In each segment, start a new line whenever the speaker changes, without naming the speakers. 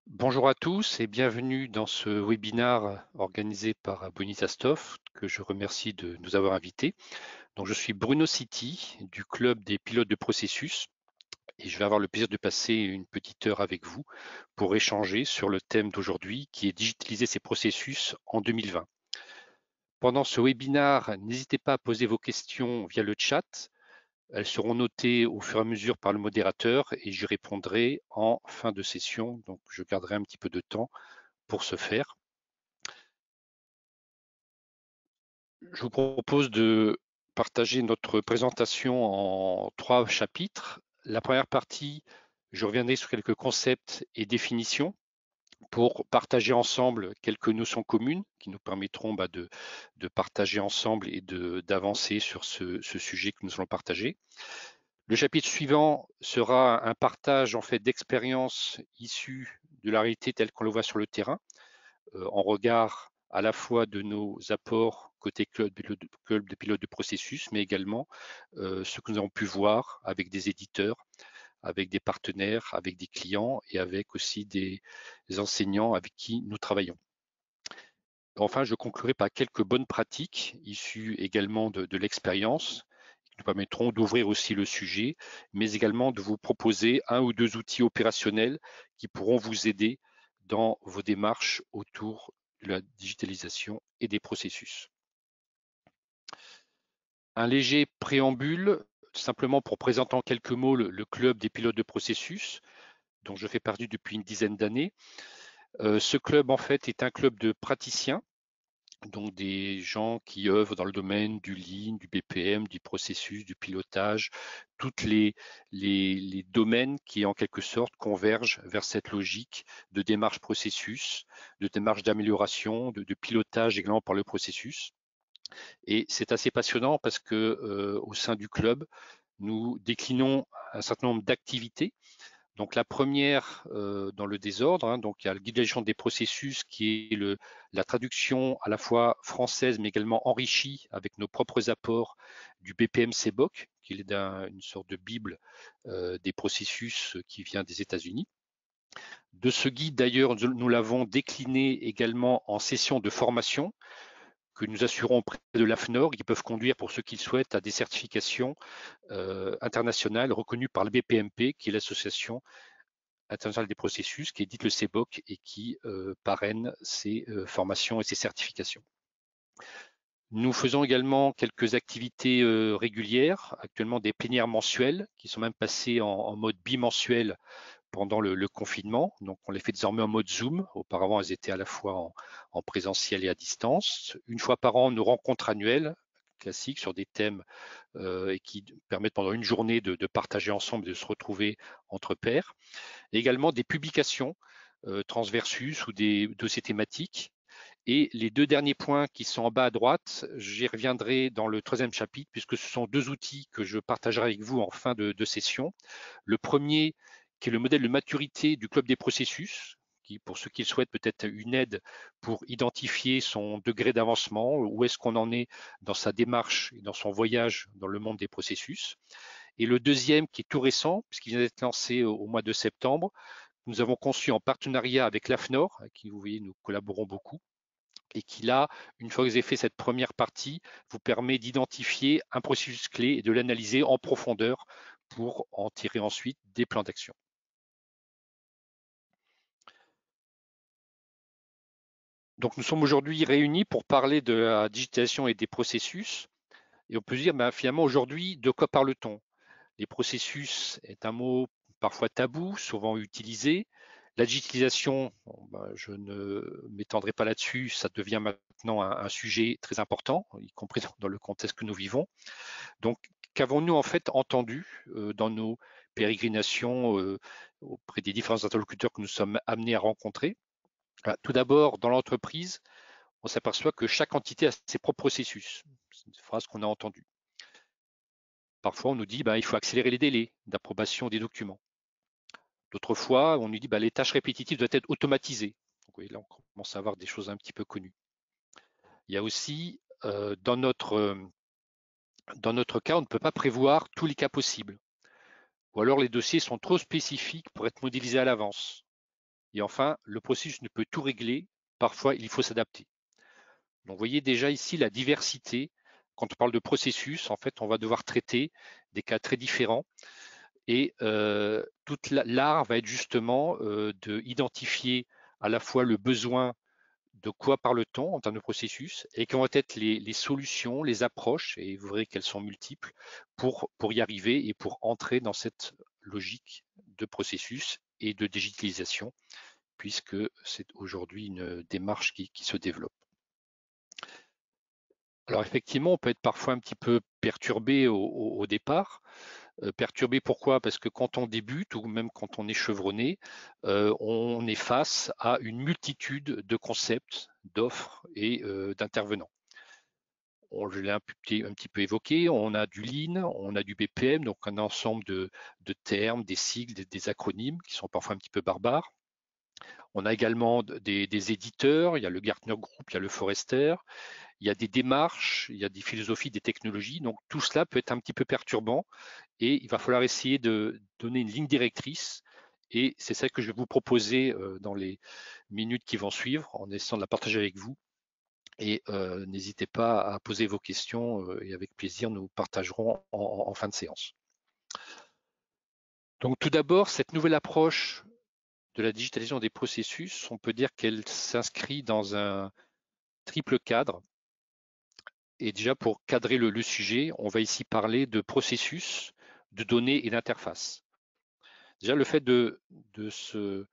Bonjour à tous et bienvenue dans ce webinaire organisé par Bonitastoff, que je remercie de nous avoir invités. Donc, je suis Bruno City du club des pilotes de processus et je vais avoir le plaisir de passer une petite heure avec vous pour échanger sur le thème d'aujourd'hui qui est digitaliser ces processus en 2020. Pendant ce webinaire, n'hésitez pas à poser vos questions via le chat. Elles seront notées au fur et à mesure par le modérateur et j'y répondrai en fin de session. Donc, je garderai un petit peu de temps pour ce faire. Je vous propose de partager notre présentation en 3 chapitres. La première partie, je reviendrai sur quelques concepts et définitions pour partager ensemble quelques notions communes qui nous permettront de partager ensemble et d'avancer sur ce sujet que nous allons partager. Le chapitre suivant sera un partage en fait d'expériences issues de la réalité telle qu'on le voit sur le terrain, en regard à la fois de nos apports côté club de pilotes de processus, mais également ce que nous avons pu voir avec des éditeurs, avec des partenaires, avec des clients et avec aussi des enseignants avec qui nous travaillons. Enfin, je conclurai par quelques bonnes pratiques issues également de l'expérience qui nous permettront d'ouvrir aussi le sujet, mais également de vous proposer 1 ou 2 outils opérationnels qui pourront vous aider dans vos démarches autour de la digitalisation et des processus. Un léger préambule, simplement pour présenter en quelques mots le club des pilotes de processus, dont je fais partie depuis une dizaine d'années. Ce club, en fait, est un club de praticiens, donc des gens qui œuvrent dans le domaine du Lean, du BPM, du processus, du pilotage, tous les domaines qui en quelque sorte convergent vers cette logique de démarche processus, de démarche d'amélioration, de pilotage également par le processus. Et c'est assez passionnant parce que au sein du club, nous déclinons un certain nombre d'activités. Donc la première dans le désordre, donc il y a le guide de gestion des processus qui est la traduction à la fois française mais également enrichie avec nos propres apports du BPM CBOC, qui est une sorte de bible des processus qui vient des États-Unis. De ce guide d'ailleurs, nous l'avons décliné également en session de formation que nous assurons auprès de l'AFNOR, qui peuvent conduire pour ceux qui le souhaitent à des certifications internationales reconnues par le BPMP, qui est l'association internationale des processus, qui édite le CBOC et qui parraine ces formations et ces certifications. Nous faisons également quelques activités régulières, actuellement des plénières mensuelles, qui sont même passées en mode bimensuel pendant le confinement. Donc, on les fait désormais en mode Zoom. Auparavant, elles étaient à la fois en présentiel et à distance. Une fois par an, nos rencontres annuelles classiques sur des thèmes et qui permettent pendant une journée de partager ensemble et de se retrouver entre pairs. Et également des publications transversus ou des dossiers thématiques. Et les 2 derniers points qui sont en bas à droite, j'y reviendrai dans le 3e chapitre, puisque ce sont 2 outils que je partagerai avec vous en fin de session. Le premier, qui est le modèle de maturité du club des processus, qui, pour ceux qui le souhaitent, peut être une aide pour identifier son degré d'avancement, où est-ce qu'on en est dans sa démarche et dans son voyage dans le monde des processus. Et le deuxième, qui est tout récent, puisqu'il vient d'être lancé au mois de septembre, nous avons conçu en partenariat avec l'AFNOR, avec qui vous voyez, nous collaborons beaucoup, et qui là, une fois que vous avez fait cette première partie, vous permet d'identifier un processus clé et de l'analyser en profondeur pour en tirer ensuite des plans d'action. Donc nous sommes aujourd'hui réunis pour parler de la digitalisation et des processus. Et on peut se dire, finalement, aujourd'hui, de quoi parle-t-on? Les processus est un mot parfois tabou, souvent utilisé. La digitalisation, je ne m'étendrai pas là-dessus, ça devient maintenant un sujet très important, y compris dans le contexte que nous vivons. Donc, qu'avons-nous en fait entendu dans nos pérégrinations auprès des différents interlocuteurs que nous sommes amenés à rencontrer? Tout d'abord, dans l'entreprise, on s'aperçoit que chaque entité a ses propres processus. C'est une phrase qu'on a entendue. Parfois, on nous dit il faut accélérer les délais d'approbation des documents. D'autres fois, on nous dit les tâches répétitives doivent être automatisées. Donc, oui, là, on commence à avoir des choses un petit peu connues. Il y a aussi dans notre Dans notre cas, on ne peut pas prévoir tous les cas possibles. Ou alors les dossiers sont trop spécifiques pour être modélisés à l'avance. Et enfin, le processus ne peut tout régler. Parfois, il faut s'adapter. Donc, vous voyez déjà ici la diversité. Quand on parle de processus, en fait, on va devoir traiter des cas très différents. Et toute l'art va être justement d'identifier à la fois le besoin de quoi parle-t-on en termes de processus et quelles vont être les solutions, les approches, et vous verrez qu'elles sont multiples, pour y arriver et pour entrer dans cette logique de processus et de digitalisation, puisque c'est aujourd'hui une démarche qui se développe. Alors effectivement, on peut être parfois un petit peu perturbé au départ. Perturbé pourquoi? Parce que quand on débute ou même quand on est chevronné, on est face à une multitude de concepts, d'offres et d'intervenants. Je l'ai un petit peu évoqué, on a du Lean, on a du BPM, donc un ensemble de termes, des sigles, des acronymes qui sont parfois un petit peu barbares. On a également des éditeurs, il y a le Gartner Group, il y a le Forrester, il y a des démarches, il y a des philosophies, des technologies. Donc tout cela peut être un petit peu perturbant et il va falloir essayer de donner une ligne directrice. Et c'est ça que je vais vous proposer dans les minutes qui vont suivre, en essayant de la partager avec vous. Et n'hésitez pas à poser vos questions et avec plaisir, nous partagerons en fin de séance. Donc tout d'abord, cette nouvelle approche de la digitalisation des processus, on peut dire qu'elle s'inscrit dans un triple cadre. Et déjà, pour cadrer le sujet, on va ici parler de processus, de données et d'interface. Déjà, le fait de se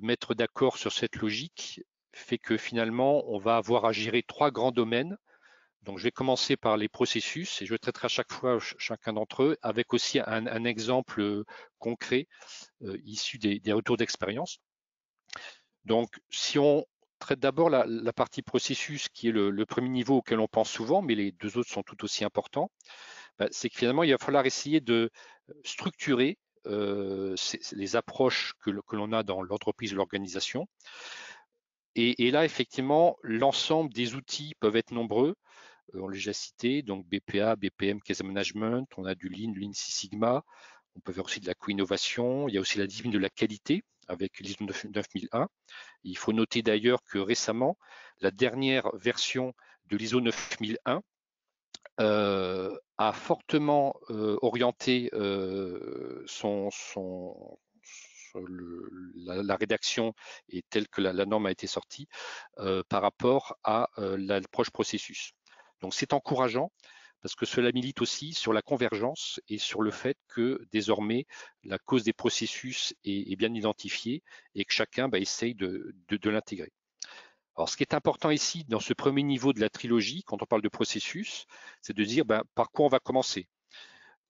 mettre d'accord sur cette logique fait que finalement, on va avoir à gérer trois grands domaines. Donc, je vais commencer par les processus et je traiterai à chaque fois chacun d'entre eux avec aussi un exemple concret issu des retours d'expérience. Donc, si on traite d'abord la partie processus, qui est le premier niveau auquel on pense souvent, mais les deux autres sont tout aussi importants, c'est que finalement, il va falloir essayer de structurer les approches que l'on a dans l'entreprise ou l'organisation. Et là, effectivement, l'ensemble des outils peuvent être nombreux. On l'a déjà cité, donc BPA, BPM, Case Management, on a du Lean Six Sigma, on peut faire aussi de la co-innovation, il y a aussi la discipline de la qualité avec l'ISO 9001. Il faut noter d'ailleurs que récemment, la dernière version de l'ISO 9001 a fortement orienté la rédaction et telle que la norme a été sortie par rapport à l'approche processus. Donc c'est encourageant parce que cela milite aussi sur la convergence et sur le fait que désormais la cause des processus est bien identifiée et que chacun essaye de l'intégrer. Alors, ce qui est important ici, dans ce premier niveau de la trilogie, quand on parle de processus, c'est de dire par quoi on va commencer.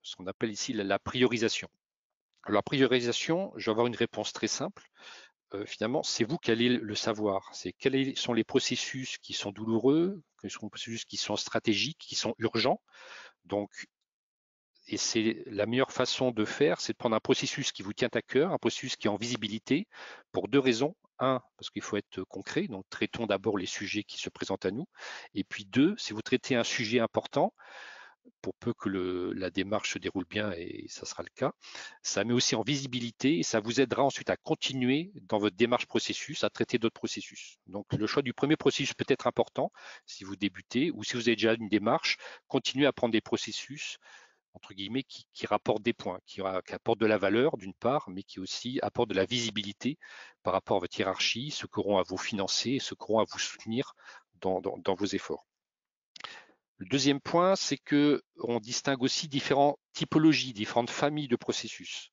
Ce qu'on appelle ici la priorisation. Alors, la priorisation, je vais avoir une réponse très simple. Finalement, c'est vous qui allez le savoir. C'est quels sont les processus qui sont douloureux, quels sont les processus qui sont stratégiques, qui sont urgents. Donc, et c'est la meilleure façon de faire, c'est de prendre un processus qui vous tient à cœur, un processus qui est en visibilité, pour deux raisons. Un, parce qu'il faut être concret, donc traitons d'abord les sujets qui se présentent à nous. Et puis deux, si vous traitez un sujet important, pour peu que la démarche se déroule bien, et ça sera le cas, ça met aussi en visibilité et ça vous aidera ensuite à continuer dans votre démarche processus, à traiter d'autres processus. Donc le choix du premier processus peut être important si vous débutez ou si vous avez déjà une démarche, continuez à prendre des processus entre guillemets, qui rapportent des points, qui apportent de la valeur d'une part, mais qui aussi apportent de la visibilité par rapport à votre hiérarchie, ceux qui auront à vous financer, ceux qui auront à vous soutenir dans vos efforts. Le deuxième point, c'est qu'on distingue aussi différentes typologies, différentes familles de processus.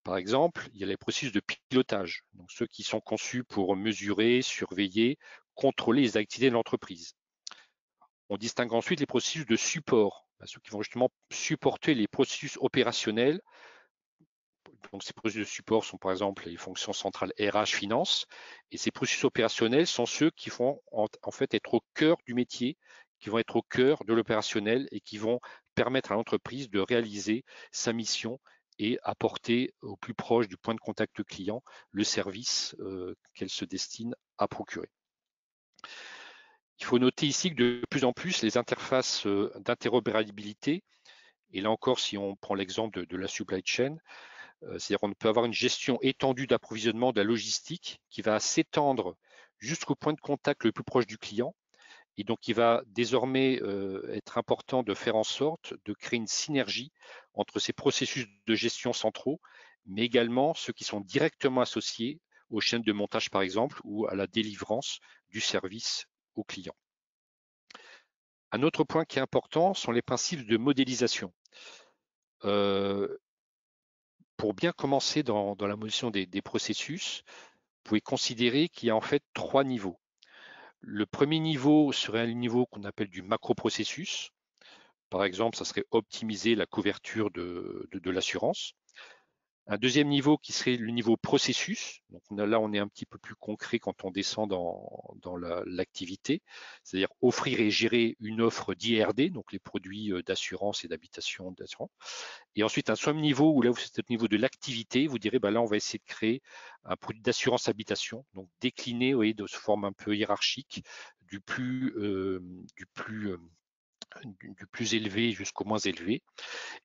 Par exemple, il y a les processus de pilotage, donc ceux qui sont conçus pour mesurer, surveiller, contrôler les activités de l'entreprise. On distingue ensuite les processus de support, ceux qui vont justement supporter les processus opérationnels. Donc, ces processus de support sont par exemple les fonctions centrales RH, finance, et ces processus opérationnels sont ceux qui vont en fait être au cœur du métier, qui vont être au cœur de l'opérationnel et qui vont permettre à l'entreprise de réaliser sa mission et apporter au plus proche du point de contact client le service qu'elle se destine à procurer. Il faut noter ici que de plus en plus, les interfaces d'interopérabilité, et là encore, si on prend l'exemple de la supply chain, c'est-à-dire qu'on peut avoir une gestion étendue d'approvisionnement de la logistique qui va s'étendre jusqu'au point de contact le plus proche du client. Et donc, il va désormais être important de faire en sorte de créer une synergie entre ces processus de gestion centraux, mais également ceux qui sont directement associés aux chaînes de montage, par exemple, ou à la délivrance du service au client. Un autre point qui est important sont les principes de modélisation. Pour bien commencer dans la modélisation des processus, vous pouvez considérer qu'il y a en fait 3 niveaux. Le premier niveau serait un niveau qu'on appelle du macro-processus. Par exemple, ça serait optimiser la couverture de l'assurance. Un deuxième niveau qui serait le niveau processus. Donc là, on est un petit peu plus concret quand on descend dans l'activité, c'est-à-dire offrir et gérer une offre d'IRD, donc les produits d'assurance et d'habitation d'assurance. Et ensuite, un second niveau où là, c'est au niveau de l'activité, vous direz, bah là, on va essayer de créer un produit d'assurance habitation, donc décliné, vous voyez, de forme un peu hiérarchique, du plus élevé jusqu'au moins élevé.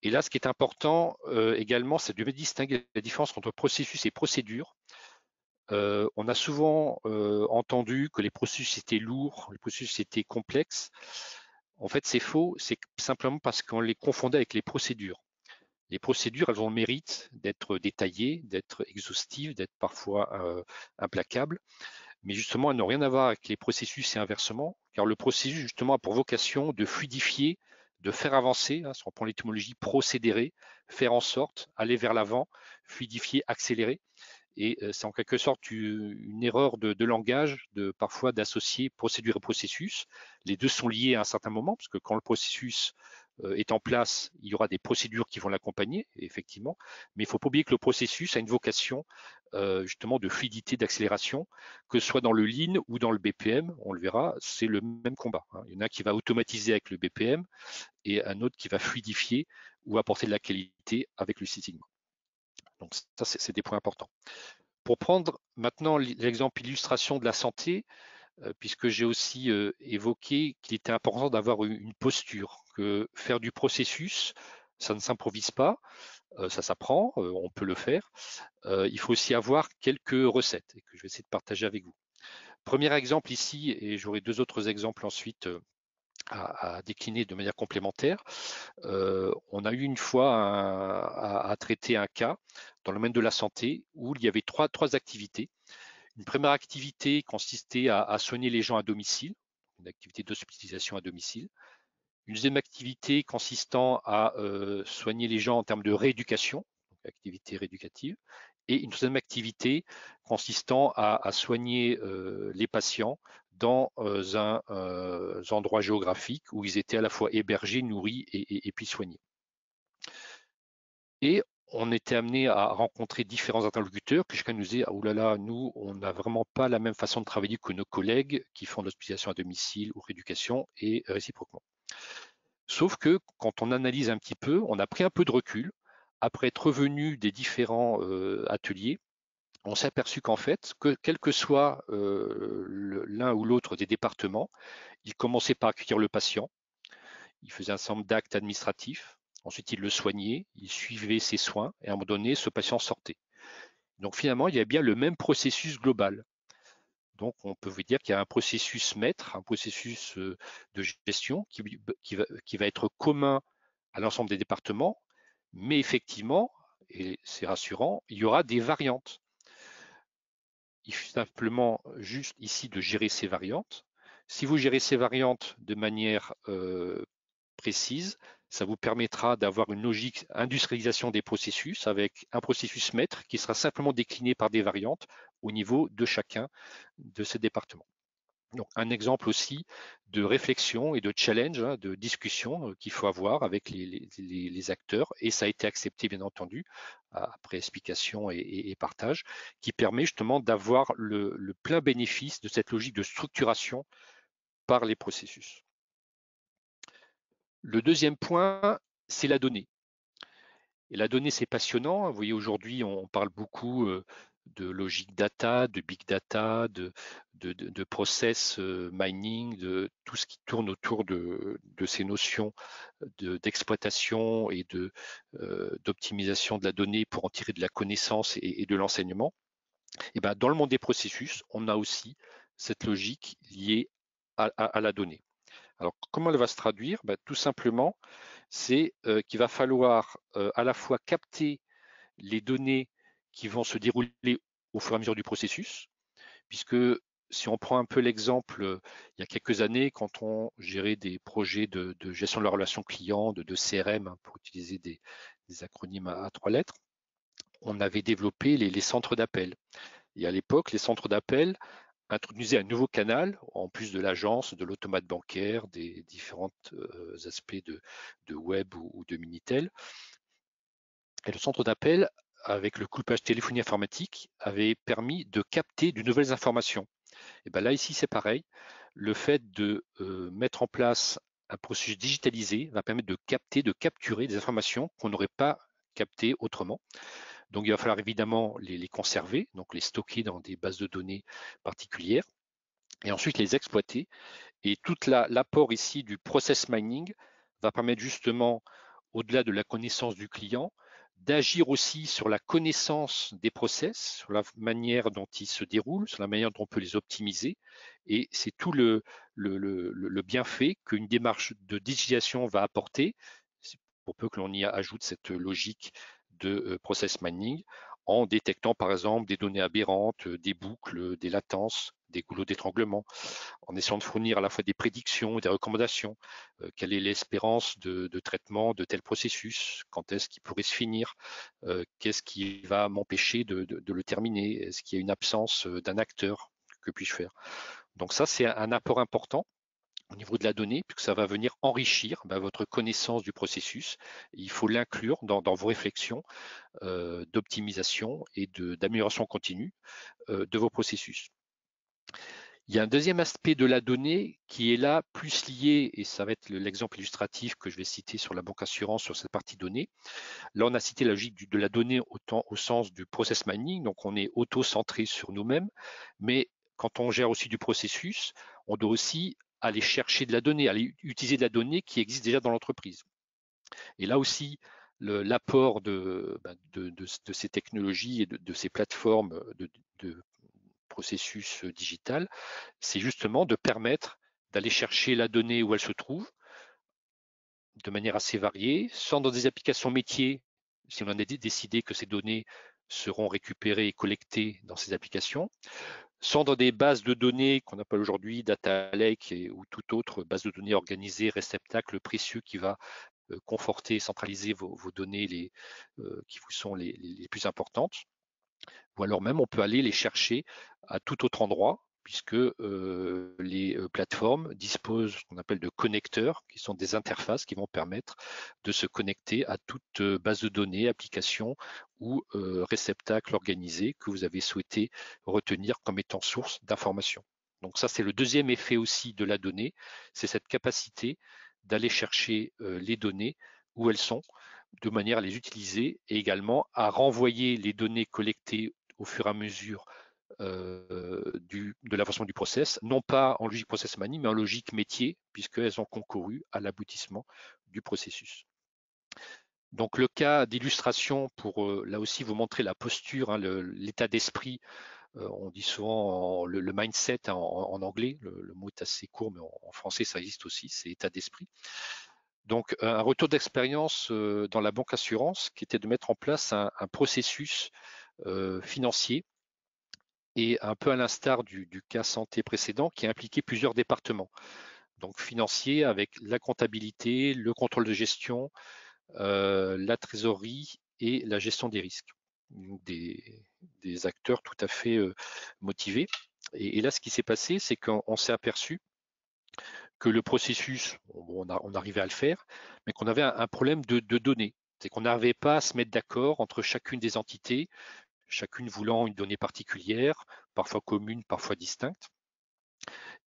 Et là, ce qui est important également, c'est de distinguer la différence entre processus et procédure. On a souvent entendu que les processus étaient lourds, les processus étaient complexes. En fait, c'est faux, c'est simplement parce qu'on les confondait avec les procédures. Les procédures, elles ont le mérite d'être détaillées, d'être exhaustives, d'être parfois implacables. Mais justement, elles n'ont rien à voir avec les processus et inversement, car le processus, justement, a pour vocation de fluidifier, de faire avancer, si on prend l'étymologie procédérer, faire en sorte, aller vers l'avant, fluidifier, accélérer. Et c'est en quelque sorte une erreur de langage, parfois d'associer procédure et processus. Les deux sont liés à un certain moment, parce que quand le processus est en place, il y aura des procédures qui vont l'accompagner, effectivement. Mais il ne faut pas oublier que le processus a une vocation justement de fluidité, d'accélération, que ce soit dans le Lean ou dans le BPM, on le verra, c'est le même combat. Il y en a un qui va automatiser avec le BPM et un autre qui va fluidifier ou apporter de la qualité avec le Six Sigma. Donc ça, c'est des points importants. Pour prendre maintenant l'exemple illustration de la santé, puisque j'ai aussi évoqué qu'il était important d'avoir une posture, que faire du processus, ça ne s'improvise pas, ça s'apprend, on peut le faire. Il faut aussi avoir quelques recettes et que je vais essayer de partager avec vous. Premier exemple ici, et j'aurai deux autres exemples ensuite à décliner de manière complémentaire. On a eu une fois à traiter un cas dans le domaine de la santé où il y avait trois activités. Une première activité consistait à soigner les gens à domicile, une activité d'hospitalisation à domicile. Une deuxième activité consistant à soigner les gens en termes de rééducation, donc activité rééducative. Et une troisième activité consistant à soigner les patients dans un endroit géographique où ils étaient à la fois hébergés, nourris et puis soignés. Et on était amené à rencontrer différents interlocuteurs, puis chacun nous disait, ah, oulala, nous, on n'a vraiment pas la même façon de travailler que nos collègues qui font de l'hospitalisation à domicile ou rééducation, et réciproquement. Sauf que quand on analyse un petit peu, on a pris un peu de recul, après être revenu des différents ateliers, on s'est aperçu qu'en fait, quel que soit l'un ou l'autre des départements, il commençait par accueillir le patient, il faisait un certain nombre d'actes administratifs, ensuite il le soignait, il suivait ses soins, et à un moment donné, ce patient sortait. Donc finalement, il y a bien le même processus global. Donc on peut vous dire qu'il y a un processus maître, un processus de gestion qui va être commun à l'ensemble des départements, mais effectivement, et c'est rassurant, il y aura des variantes. Il faut simplement juste ici de gérer ces variantes. Si vous gérez ces variantes de manière précise, ça vous permettra d'avoir une logique industrialisation des processus avec un processus maître qui sera simplement décliné par des variantes au niveau de chacun de ces départements. Donc, un exemple aussi de réflexion et de challenge, de discussion qu'il faut avoir avec les acteurs, et ça a été accepté bien entendu après explication et partage, qui permet justement d'avoir le plein bénéfice de cette logique de structuration par les processus. Le deuxième point, c'est la donnée. Et la donnée, c'est passionnant. Vous voyez, aujourd'hui, on parle beaucoup logique data, de big data, de process mining, de tout ce qui tourne autour de ces notions d'exploitation et d'optimisation de la donnée pour en tirer de la connaissance et de l'enseignement. Et ben, dans le monde des processus, on a aussi cette logique liée à la donnée. Alors, comment elle va se traduire? Ben, tout simplement, c'est qu'il va falloir à la fois capter les données qui vont se dérouler au fur et à mesure du processus, puisque si on prend un peu l'exemple, il y a quelques années, quand on gérait des projets de gestion de la relation client, de CRM, hein, pour utiliser des acronymes à 3 lettres, on avait développé les centres d'appel. Et à l'époque, les centres d'appel introduisaient un nouveau canal, en plus de l'agence, de l'automate bancaire, des différents aspects de web ou de Minitel. Et le centre d'appel, avec le coupage téléphonie informatique, avait permis de capter de nouvelles informations. Et bien là, ici, c'est pareil. Le fait de mettre en place un processus digitalisé va permettre de capter, de capturer des informations qu'on n'aurait pas captées autrement. Donc, il va falloir évidemment les conserver, donc les stocker dans des bases de données particulières, et ensuite les exploiter. Et tout l'apport ici du process mining va permettre justement, au-delà de la connaissance du client, d'agir aussi sur la connaissance des process, sur la manière dont ils se déroulent, sur la manière dont on peut les optimiser. Et c'est tout le bienfait qu'une démarche de digitalisation va apporter, pour peu que l'on y ajoute cette logique de process mining, en détectant par exemple des données aberrantes, des boucles, des latences, des goulots d'étranglement, en essayant de fournir à la fois des prédictions et des recommandations. Quelle est l'espérance de traitement de tel processus? Quand est-ce qu'il pourrait se finir? Qu'est-ce qui va m'empêcher de le terminer? Est-ce qu'il y a une absence d'un acteur? Que puis-je faire? Donc ça, c'est un apport important au niveau de la donnée, puisque ça va venir enrichir votre connaissance du processus. Il faut l'inclure dans vos réflexions d'optimisation et d'amélioration continue de vos processus. Il y a un deuxième aspect de la donnée qui est là plus lié, et ça va être l'exemple illustratif que je vais citer sur la banque assurance sur cette partie donnée. Là, on a cité la logique de la donnée autant au sens du process mining, donc on est auto-centré sur nous-mêmes, mais quand on gère aussi du processus, on doit aussi aller chercher de la donnée, aller utiliser de la donnée qui existe déjà dans l'entreprise. Et là aussi, l'apport de ces technologies et de ces plateformes de processus digital, c'est justement de permettre d'aller chercher la donnée où elle se trouve de manière assez variée, sans dans des applications métiers, si on en a décidé que ces données seront récupérées et collectées dans ces applications, sans dans des bases de données qu'on appelle aujourd'hui data lake ou toute autre base de données organisée, réceptacle précieux qui va conforter et centraliser vos données qui vous sont les plus importantes. Ou alors même, on peut aller les chercher à tout autre endroit, puisque les plateformes disposent ce qu'on appelle de connecteurs, qui sont des interfaces qui vont permettre de se connecter à toute base de données, application ou réceptacle organisé que vous avez souhaité retenir comme étant source d'information. Donc ça, c'est le deuxième effet aussi de la donnée, c'est cette capacité d'aller chercher les données où elles sont, de manière à les utiliser et également à renvoyer les données collectées au fur et à mesure de l'avancement du process, non pas en logique process mining, mais en logique métier, puisqu'elles ont concouru à l'aboutissement du processus. Donc le cas d'illustration pour là aussi vous montrer la posture, hein, l'état d'esprit, on dit souvent le mindset en anglais, le mot est assez court, mais en français ça existe aussi, c'est état d'esprit. Donc un retour d'expérience dans la banque assurance qui était de mettre en place un processus financier et un peu à l'instar du cas santé précédent qui a impliqué plusieurs départements. Donc financier avec la comptabilité, le contrôle de gestion, la trésorerie et la gestion des risques. Des acteurs tout à fait motivés. Et là, ce qui s'est passé, c'est qu'on s'est aperçu que le processus, on arrivait à le faire, mais qu'on avait un problème de données. C'est qu'on n'arrivait pas à se mettre d'accord entre chacune des entités, chacune voulant une donnée particulière, parfois commune, parfois distincte.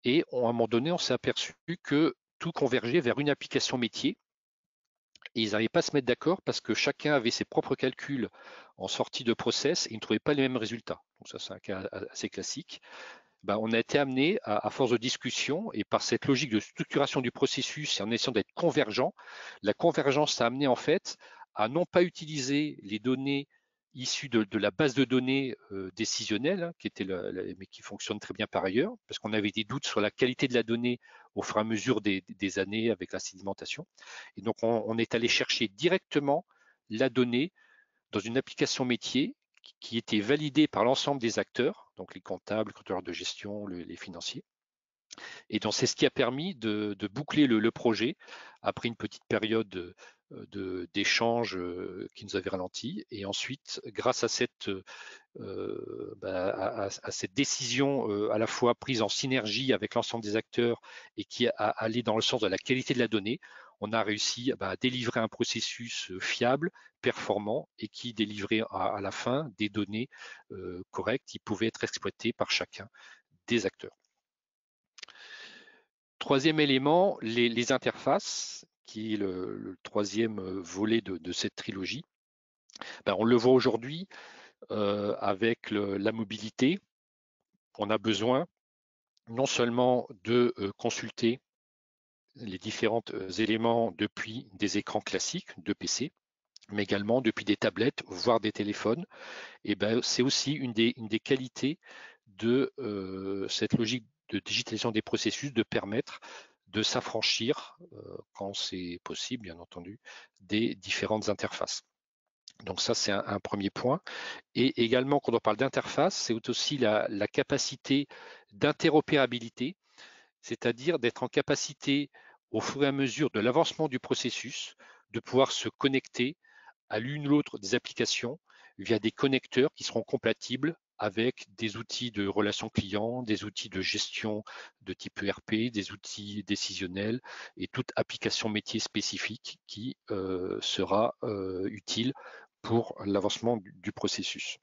Et à un moment donné, on s'est aperçu que tout convergeait vers une application métier et ils n'arrivaient pas à se mettre d'accord parce que chacun avait ses propres calculs en sortie de process et ils ne trouvaient pas les mêmes résultats. Donc ça, c'est un cas assez classique. Ben, on a été amené, à force de discussion et par cette logique de structuration du processus et en essayant d'être convergent, la convergence a amené en fait à non pas utiliser les données issues de la base de données décisionnelle, hein, mais qui fonctionne très bien par ailleurs, parce qu'on avait des doutes sur la qualité de la donnée au fur et à mesure des années avec la sédimentation. Et donc on est allé chercher directement la donnée dans une application métier qui était validée par l'ensemble des acteurs, donc les comptables, les contrôleurs de gestion, les financiers. Et donc c'est ce qui a permis de boucler le projet après une petite période d'échange qui nous avait ralenti. Et ensuite, grâce à cette décision à la fois prise en synergie avec l'ensemble des acteurs et qui a allé dans le sens de la qualité de la donnée, on a réussi à délivrer un processus fiable, performant et qui délivrait à la fin des données correctes qui pouvaient être exploitées par chacun des acteurs. Troisième élément, les interfaces, qui est le troisième volet de cette trilogie. On le voit aujourd'hui avec la mobilité. On a besoin non seulement de consulter les différents éléments depuis des écrans classiques de PC, mais également depuis des tablettes, voire des téléphones. Et c'est aussi une des qualités de cette logique de digitalisation des processus, de permettre de s'affranchir, quand c'est possible, bien entendu, des différentes interfaces. Donc ça, c'est un premier point. Et également, quand on parle d'interface, c'est aussi la capacité d'interopérabilité, c'est-à-dire d'être en capacité, au fur et à mesure de l'avancement du processus, de pouvoir se connecter à l'une ou l'autre des applications via des connecteurs qui seront compatibles avec des outils de relations clients, des outils de gestion de type ERP, des outils décisionnels et toute application métier spécifique qui sera utile pour l'avancement du processus.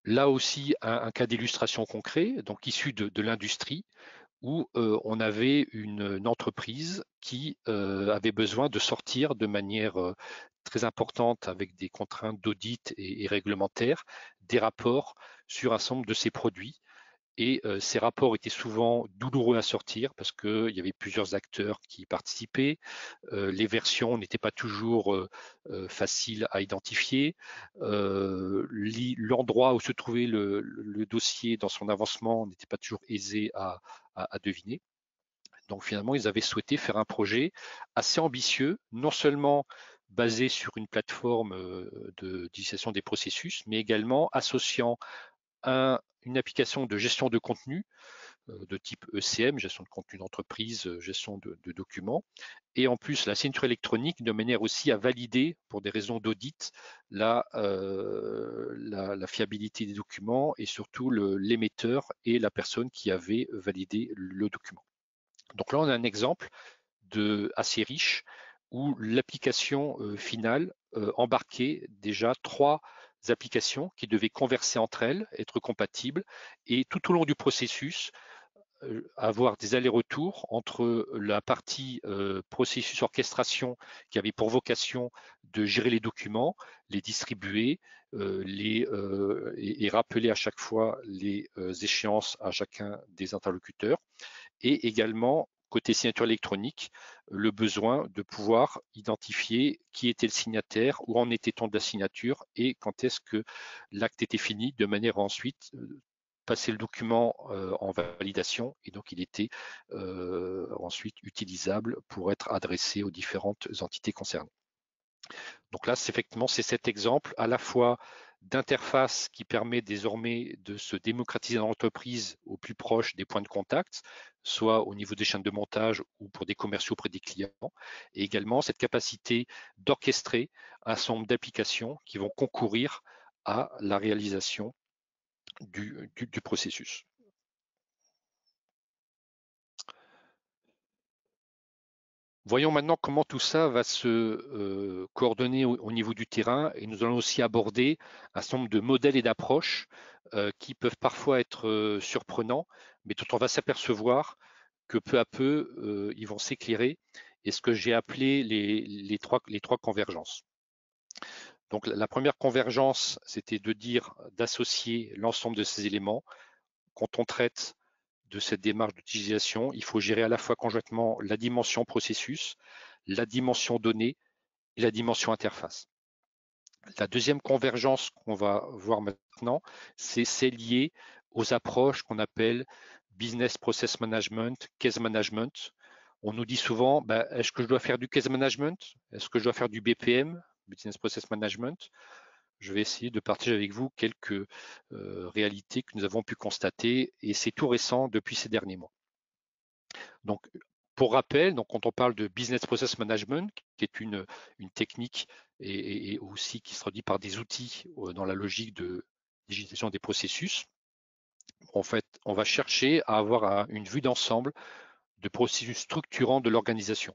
Là aussi, un cas d'illustration concret, donc issu de l'industrie, où on avait une entreprise qui avait besoin de sortir de manière très importante avec des contraintes d'audit et réglementaires, des rapports sur un certain nombre de ses produits. Et ces rapports étaient souvent douloureux à sortir parce qu'il y avait plusieurs acteurs qui y participaient. Les versions n'étaient pas toujours faciles à identifier. L'endroit où se trouvait le dossier dans son avancement n'était pas toujours aisé à deviner. Donc finalement, ils avaient souhaité faire un projet assez ambitieux, non seulement basé sur une plateforme de digitalisation des processus, mais également associant une application de gestion de contenu de type ECM, gestion de contenu d'entreprise, gestion de documents, et en plus la signature électronique de manière aussi à valider, pour des raisons d'audit, la fiabilité des documents et surtout l'émetteur et la personne qui avait validé le document. Donc là, on a un exemple assez riche où l'application finale embarquait déjà 3 applications qui devaient converser entre elles, être compatibles, et tout au long du processus, avoir des allers-retours entre la partie processus orchestration qui avait pour vocation de gérer les documents, les distribuer, et rappeler à chaque fois les échéances à chacun des interlocuteurs, et également côté signature électronique, le besoin de pouvoir identifier qui était le signataire, où en était-on de la signature et quand est-ce que l'acte était fini, de manière à ensuite passer le document en validation et donc il était ensuite utilisable pour être adressé aux différentes entités concernées. Donc là, effectivement, c'est cet exemple à la fois d'interface qui permet désormais de se démocratiser dans l'entreprise au plus proche des points de contact, soit au niveau des chaînes de montage ou pour des commerciaux auprès des clients, et également cette capacité d'orchestrer un certain nombre d'applications qui vont concourir à la réalisation du processus. Voyons maintenant comment tout ça va se coordonner au niveau du terrain, et nous allons aussi aborder un certain nombre de modèles et d'approches qui peuvent parfois être surprenants, mais dont on va s'apercevoir que peu à peu, ils vont s'éclairer et ce que j'ai appelé les trois convergences. Donc la première convergence, c'était de dire d'associer l'ensemble de ces éléments. Quand on traite de cette démarche d'utilisation, il faut gérer à la fois conjointement la dimension processus, la dimension donnée et la dimension interface. La deuxième convergence qu'on va voir maintenant, c'est lié aux approches qu'on appelle business process management, case management. On nous dit souvent, est-ce que je dois faire du case management? Est-ce que je dois faire du BPM, business process management? Je vais essayer de partager avec vous quelques réalités que nous avons pu constater, et c'est tout récent depuis ces derniers mois. Donc, pour rappel, donc quand on parle de business process management, qui est une technique et aussi qui se traduit par des outils dans la logique de digitalisation des processus, en fait, on va chercher à avoir une vue d'ensemble de processus structurants de l'organisation.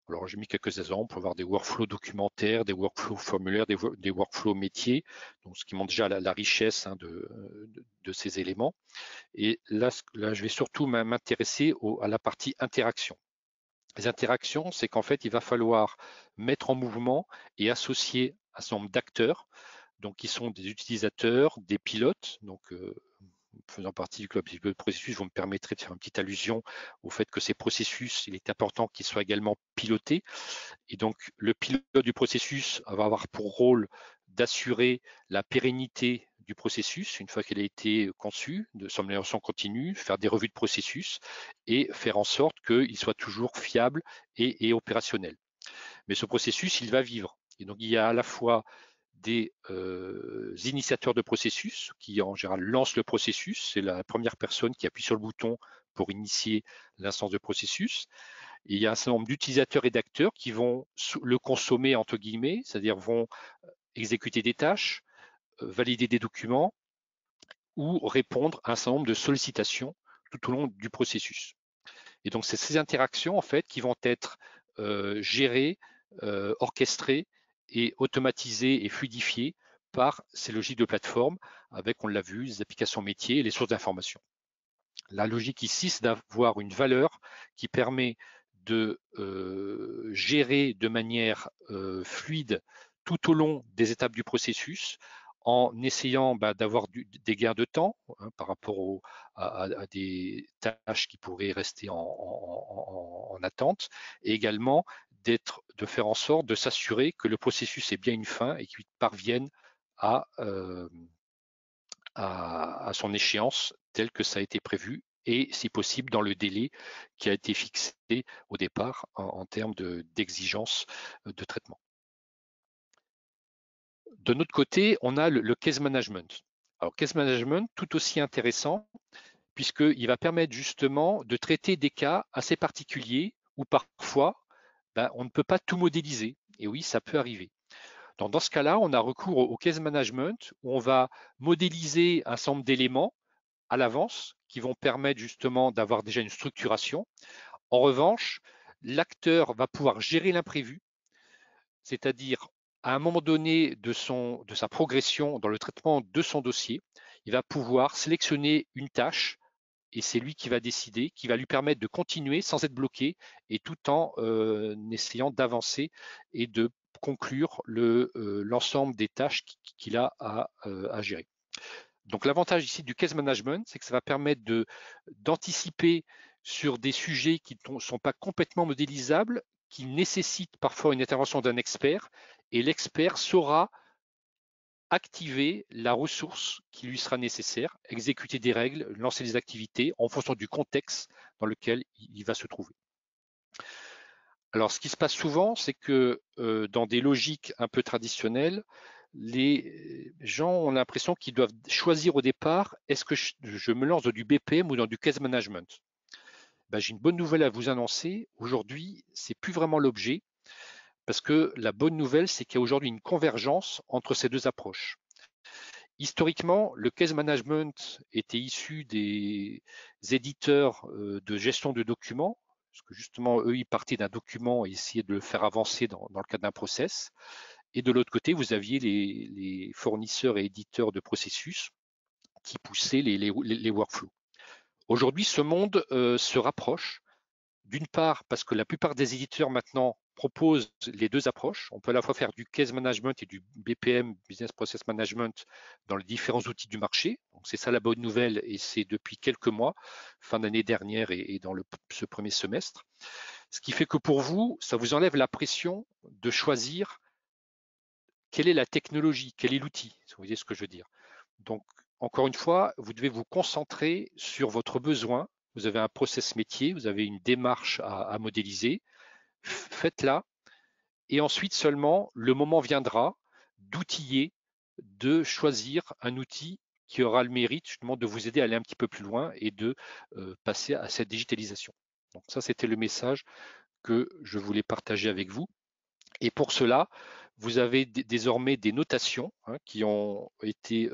Alors, j'ai mis quelques exemples. On peut avoir des workflows documentaires, des workflows formulaires, des workflows métiers, donc ce qui montre déjà la richesse de ces éléments. Et là, je vais surtout m'intéresser à la partie interaction. Les interactions, c'est qu'en fait, il va falloir mettre en mouvement et associer un certain nombre d'acteurs, donc qui sont des utilisateurs, des pilotes, donc faisant partie du club de processus, vous me permettrez de faire une petite allusion au fait que ces processus, il est important qu'ils soient également pilotés. Et donc, le pilote du processus va avoir pour rôle d'assurer la pérennité du processus une fois qu'il a été conçu, de son amélioration continue, faire des revues de processus et faire en sorte qu'il soit toujours fiable et opérationnel. Mais ce processus, il va vivre. Et donc, il y a à la fois des initiateurs de processus qui en général lancent le processus. C'est la première personne qui appuie sur le bouton pour initier l'instance de processus. Et il y a un certain nombre d'utilisateurs et d'acteurs qui vont le consommer entre guillemets, c'est-à-dire vont exécuter des tâches, valider des documents ou répondre à un certain nombre de sollicitations tout au long du processus. Et donc c'est ces interactions en fait qui vont être gérées, orchestrées et automatisées et fluidifiées par ces logiques de plateforme avec, on l'a vu, les applications métiers et les sources d'information. La logique ici, c'est d'avoir une valeur qui permet de gérer de manière fluide tout au long des étapes du processus en essayant d'avoir des gains de temps par rapport à des tâches qui pourraient rester en attente, et également de faire en sorte de s'assurer que le processus ait bien une fin et qu'il parvienne à son échéance telle que ça a été prévu et si possible dans le délai qui a été fixé au départ en termes d'exigence de traitement. De notre côté, on a le case management. Alors, case management, tout aussi intéressant, puisqu'il va permettre justement de traiter des cas assez particuliers où parfois, on ne peut pas tout modéliser. Et oui, ça peut arriver. Donc, dans ce cas-là, on a recours au case management où on va modéliser un certain nombre d'éléments à l'avance qui vont permettre justement d'avoir déjà une structuration. En revanche, l'acteur va pouvoir gérer l'imprévu, c'est-à-dire à un moment donné de sa progression dans le traitement de son dossier, il va pouvoir sélectionner une tâche et c'est lui qui va décider, qui va lui permettre de continuer sans être bloqué et tout en essayant d'avancer et de conclure l'ensemble des tâches qu'il a à gérer. Donc l'avantage ici du case management, c'est que ça va permettre d'anticiper sur des sujets qui ne sont pas complètement modélisables, qui nécessitent parfois une intervention d'un expert, et l'expert saura activer la ressource qui lui sera nécessaire, exécuter des règles, lancer des activités en fonction du contexte dans lequel il va se trouver. Alors, ce qui se passe souvent, c'est que dans des logiques un peu traditionnelles, les gens ont l'impression qu'ils doivent choisir au départ, est-ce que je me lance dans du BPM ou dans du case management? J'ai une bonne nouvelle à vous annoncer. Aujourd'hui, c'est plus vraiment l'objet, parce que la bonne nouvelle, c'est qu'il y a aujourd'hui une convergence entre ces deux approches. Historiquement, le case management était issu des éditeurs de gestion de documents, parce que justement, eux, ils partaient d'un document et essayaient de le faire avancer dans le cadre d'un process. Et de l'autre côté, vous aviez les fournisseurs et éditeurs de processus qui poussaient les workflows. Aujourd'hui, ce monde se rapproche D'une part, parce que la plupart des éditeurs maintenant proposent les deux approches. On peut à la fois faire du case management et du BPM, Business Process Management, dans les différents outils du marché. Donc c'est ça la bonne nouvelle et c'est depuis quelques mois, fin d'année dernière et dans ce premier semestre. Ce qui fait que pour vous, ça vous enlève la pression de choisir quelle est la technologie, quel est l'outil, si vous voyez ce que je veux dire. Donc, encore une fois, vous devez vous concentrer sur votre besoin. Vous avez un process métier, vous avez une démarche à modéliser. Faites-la. Et ensuite seulement, le moment viendra d'outiller, de choisir un outil qui aura le mérite justement de vous aider à aller un petit peu plus loin et de passer à cette digitalisation. Donc ça, c'était le message que je voulais partager avec vous. Et pour cela, vous avez désormais des notations qui ont été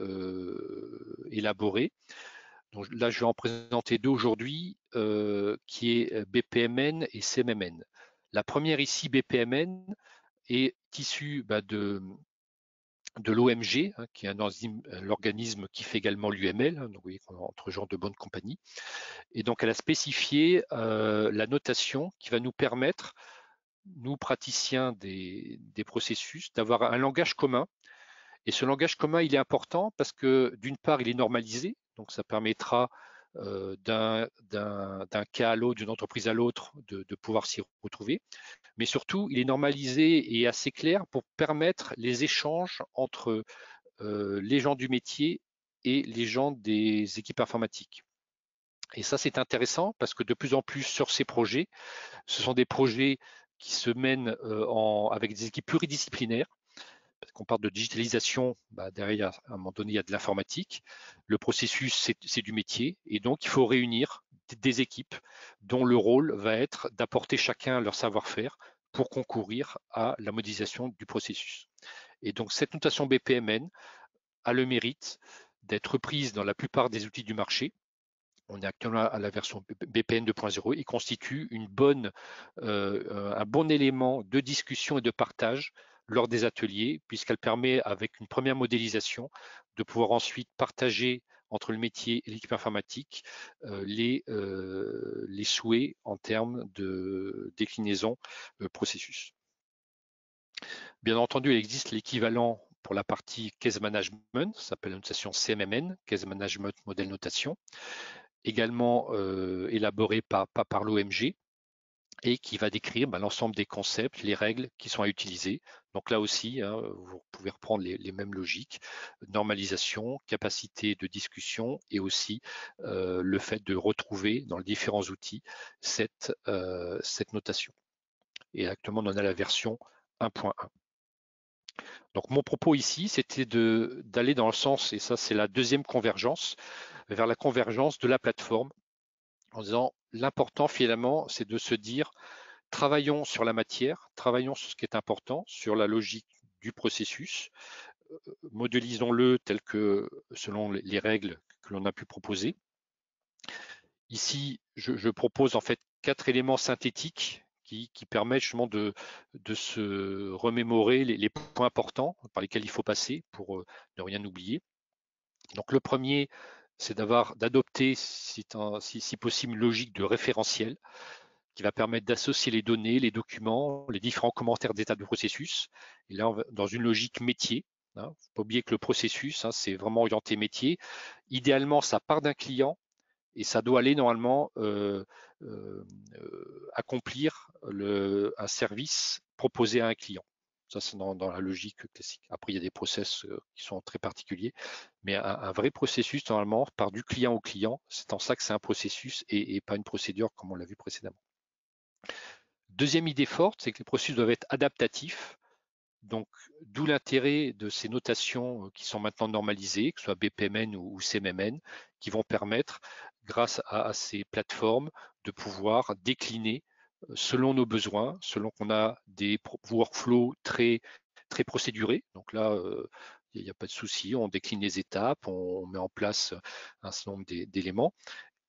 élaborées. Donc là, je vais en présenter deux aujourd'hui, qui est BPMN et CMMN. La première ici, BPMN, est issue de l'OMG, qui est l'organisme qui fait également l'UML, donc vous voyez qu'on est entre genre de bonne compagnie. Et donc elle a spécifié la notation qui va nous permettre, nous praticiens des processus, d'avoir un langage commun. Et ce langage commun, il est important parce que d'une part, il est normalisé, donc ça permettra d'un cas à l'autre, d'une entreprise à l'autre, de pouvoir s'y retrouver. Mais surtout, il est normalisé et assez clair pour permettre les échanges entre les gens du métier et les gens des équipes informatiques. Et ça, c'est intéressant parce que de plus en plus sur ces projets, ce sont des projets qui se mènent avec des équipes pluridisciplinaires. Parce qu'on parle de digitalisation, derrière, à un moment donné, il y a de l'informatique. Le processus, c'est du métier. Et donc, il faut réunir des équipes dont le rôle va être d'apporter chacun leur savoir-faire pour concourir à la modélisation du processus. Et donc, cette notation BPMN a le mérite d'être prise dans la plupart des outils du marché. On est actuellement à la version BPN 2.0 et constitue un bon élément de discussion et de partage lors des ateliers, puisqu'elle permet, avec une première modélisation, de pouvoir ensuite partager entre le métier et l'équipe informatique les souhaits en termes de déclinaison processus. Bien entendu, il existe l'équivalent pour la partie Case Management, ça s'appelle la notation CMMN, Case Management Model Notation, également élaboré par l'OMG et qui va décrire l'ensemble des concepts, les règles qui sont à utiliser. Donc là aussi, vous pouvez reprendre les mêmes logiques, normalisation, capacité de discussion et aussi le fait de retrouver dans les différents outils cette notation. Et actuellement, on en a la version 1.1. Donc mon propos ici, c'était d'aller dans le sens, et ça c'est la deuxième convergence, vers la convergence de la plateforme, en disant l'important finalement, c'est de se dire, travaillons sur la matière, travaillons sur ce qui est important, sur la logique du processus, modélisons-le tel que selon les règles que l'on a pu proposer. Ici, je propose en fait 4 éléments synthétiques qui permettent justement de se remémorer les points importants par lesquels il faut passer pour ne rien oublier. Donc le premier, c'est d'adopter, si possible, une logique de référentiel qui va permettre d'associer les données, les documents, les différents commentaires d'état du processus. Et là, on va dans une logique métier. Il ne faut pas oublier que le processus, c'est vraiment orienté métier. Idéalement, ça part d'un client et ça doit aller normalement accomplir un service proposé à un client. Ça, c'est dans la logique classique. Après, il y a des process qui sont très particuliers, mais un vrai processus, normalement, part du client au client. C'est en ça que c'est un processus et pas une procédure comme on l'a vu précédemment. Deuxième idée forte, c'est que les processus doivent être adaptatifs. Donc, d'où l'intérêt de ces notations qui sont maintenant normalisées, que ce soit BPMN ou CMMN, qui vont permettre, grâce à ces plateformes, de pouvoir décliner selon nos besoins, selon qu'on a des workflows très procédurés. Donc là, il n'y a pas de souci, on décline les étapes, on met en place un certain nombre d'éléments.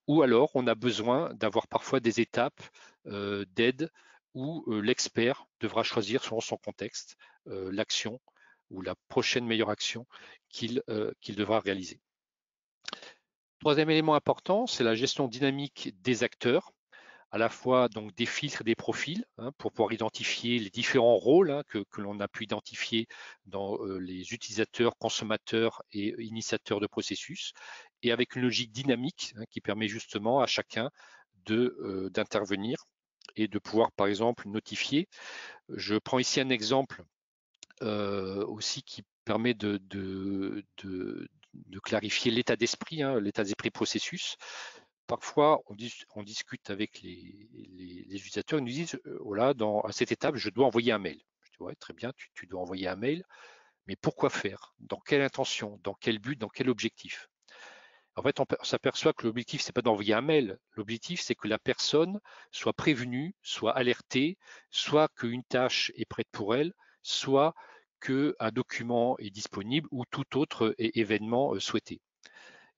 Ou alors, on a besoin d'avoir parfois des étapes d'aide où l'expert devra choisir selon son contexte l'action ou la prochaine meilleure action qu'il devra réaliser. Troisième élément important, c'est la gestion dynamique des acteurs à la fois donc des filtres et des profils pour pouvoir identifier les différents rôles que l'on a pu identifier dans les utilisateurs, consommateurs et initiateurs de processus, et avec une logique dynamique qui permet justement à chacun d'intervenir et de pouvoir par exemple notifier. Je prends ici un exemple aussi qui permet de clarifier l'état d'esprit, l'état d'esprit processus. Parfois, on discute avec les utilisateurs, ils nous disent, voilà, à cette étape, je dois envoyer un mail. Je dis, ouais, très bien, tu dois envoyer un mail, mais pourquoi faire? Dans quelle intention? Dans quel but? Dans quel objectif? En fait, on s'aperçoit que l'objectif, c'est pas d'envoyer un mail. L'objectif, c'est que la personne soit prévenue, soit alertée, soit qu'une tâche est prête pour elle, soit qu'un document est disponible ou tout autre événement souhaité.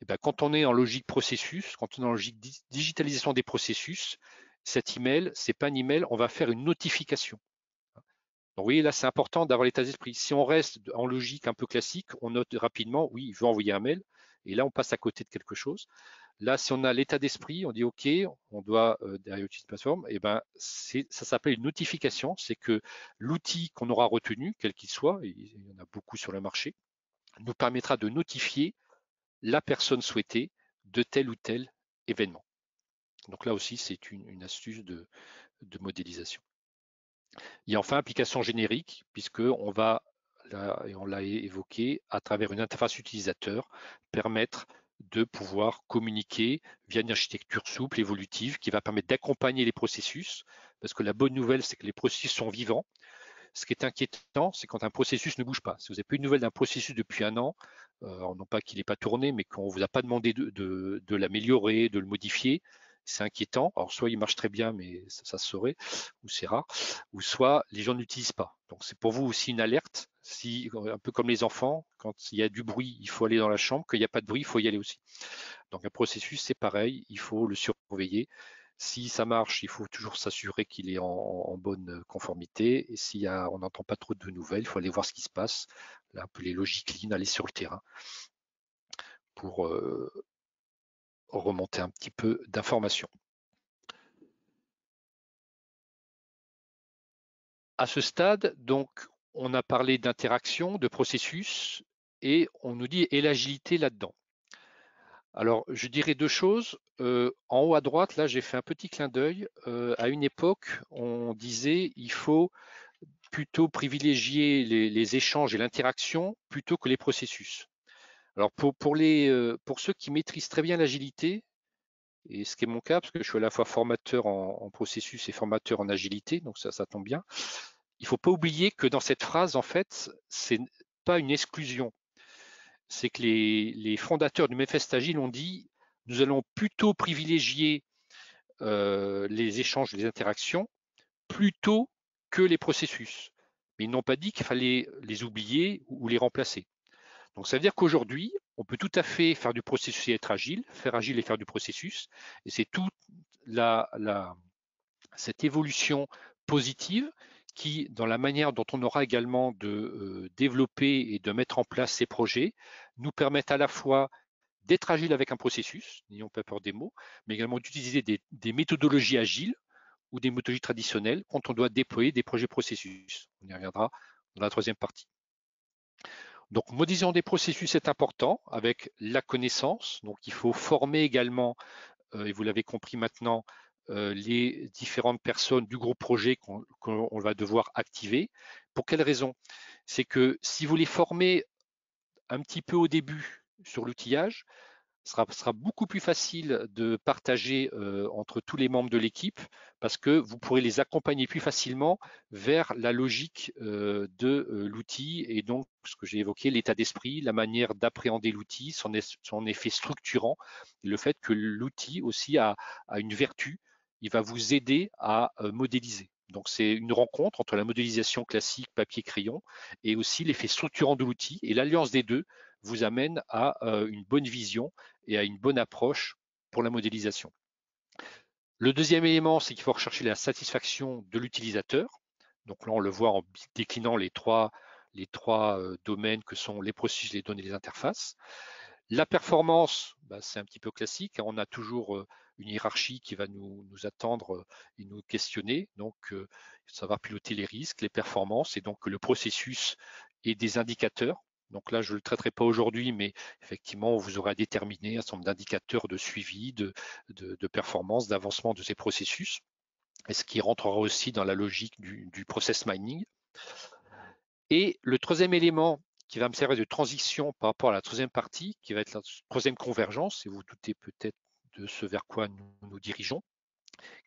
Et bien, quand on est en logique processus, quand on est en logique digitalisation des processus, cet email, c'est pas un email, on va faire une notification. Donc, vous voyez, là, c'est important d'avoir l'état d'esprit. Si on reste en logique un peu classique, on note rapidement, oui, il veut envoyer un mail, et là, on passe à côté de quelque chose. Là, si on a l'état d'esprit, on dit OK, on doit derrière utiliser une plateforme, et ben ça s'appelle une notification, c'est que l'outil qu'on aura retenu, quel qu'il soit, il y en a beaucoup sur le marché, nous permettra de notifier la personne souhaitée de tel ou tel événement. Donc là aussi, c'est une astuce de modélisation. Et enfin, application générique, puisqu'on va, là, et on l'a évoqué, à travers une interface utilisateur, permettre de pouvoir communiquer via une architecture souple, évolutive, qui va permettre d'accompagner les processus, parce que la bonne nouvelle, c'est que les processus sont vivants. Ce qui est inquiétant, c'est quand un processus ne bouge pas. Si vous n'avez pas eu de nouvelles d'un processus depuis un an, non pas qu'il n'ait pas tourné, mais qu'on ne vous a pas demandé de l'améliorer, de le modifier, c'est inquiétant. Alors, soit il marche très bien, mais ça se saurait, ou c'est rare, ou soit les gens n'utilisent pas. Donc, c'est pour vous aussi une alerte. Si, un peu comme les enfants, quand il y a du bruit, il faut aller dans la chambre. Quand il n'y a pas de bruit, il faut y aller aussi. Donc, un processus, c'est pareil, il faut le surveiller. Si ça marche, il faut toujours s'assurer qu'il est en bonne conformité. Et si on n'entend pas trop de nouvelles, il faut aller voir ce qui se passe. Là, un peu les logiques lean, aller sur le terrain pour remonter un petit peu d'informations. À ce stade, donc, on a parlé d'interaction, de processus, et on nous dit et l'agilité là-dedans. Alors, je dirais deux choses. En haut à droite, là, j'ai fait un petit clin d'œil. À une époque, on disait il faut plutôt privilégier les échanges et l'interaction plutôt que les processus. Alors pour ceux qui maîtrisent très bien l'agilité, et ce qui est mon cas, parce que je suis à la fois formateur en processus et formateur en agilité, donc ça tombe bien, il ne faut pas oublier que dans cette phrase, en fait, c'est pas une exclusion. C'est que les fondateurs du Manifeste Agile ont dit nous allons plutôt privilégier les échanges, les interactions, plutôt que les processus. Mais ils n'ont pas dit qu'il fallait les oublier ou les remplacer. Donc ça veut dire qu'aujourd'hui, on peut tout à fait faire du processus et être agile, faire agile et faire du processus. Et c'est toute cette évolution positive qui, dans la manière dont on aura également de développer et de mettre en place ces projets, nous permettent à la fois d'être agile avec un processus, n'ayons pas peur des mots, mais également d'utiliser des méthodologies agiles ou des méthodologies traditionnelles quand on doit déployer des projets processus. On y reviendra dans la troisième partie. Donc, modélisation des processus est important avec la connaissance. Donc, il faut former également, et vous l'avez compris maintenant, les différentes personnes du groupe projet qu'on va devoir activer. Pour quelle raison? C'est que si vous les formez un petit peu au début sur l'outillage, sera beaucoup plus facile de partager entre tous les membres de l'équipe parce que vous pourrez les accompagner plus facilement vers la logique de l'outil et donc ce que j'ai évoqué, l'état d'esprit, la manière d'appréhender l'outil, son effet structurant, le fait que l'outil aussi a une vertu, il va vous aider à modéliser. Donc c'est une rencontre entre la modélisation classique papier-crayon et aussi l'effet structurant de l'outil et l'alliance des deux vous amène à une bonne vision et à une bonne approche pour la modélisation. Le deuxième élément, c'est qu'il faut rechercher la satisfaction de l'utilisateur. Donc là, on le voit en déclinant les trois domaines que sont les processus, les données et les interfaces. La performance, c'est un petit peu classique. On a toujours une hiérarchie qui va nous attendre et nous questionner. Donc, savoir piloter les risques, les performances et donc le processus et des indicateurs. Donc là, je ne le traiterai pas aujourd'hui, mais effectivement, vous aurez à déterminer un certain nombre d'indicateurs de suivi, de performance, d'avancement de ces processus, et ce qui rentrera aussi dans la logique du process mining. Et le troisième élément qui va me servir de transition par rapport à la troisième partie, qui va être la troisième convergence, et vous doutez peut-être de ce vers quoi nous dirigeons,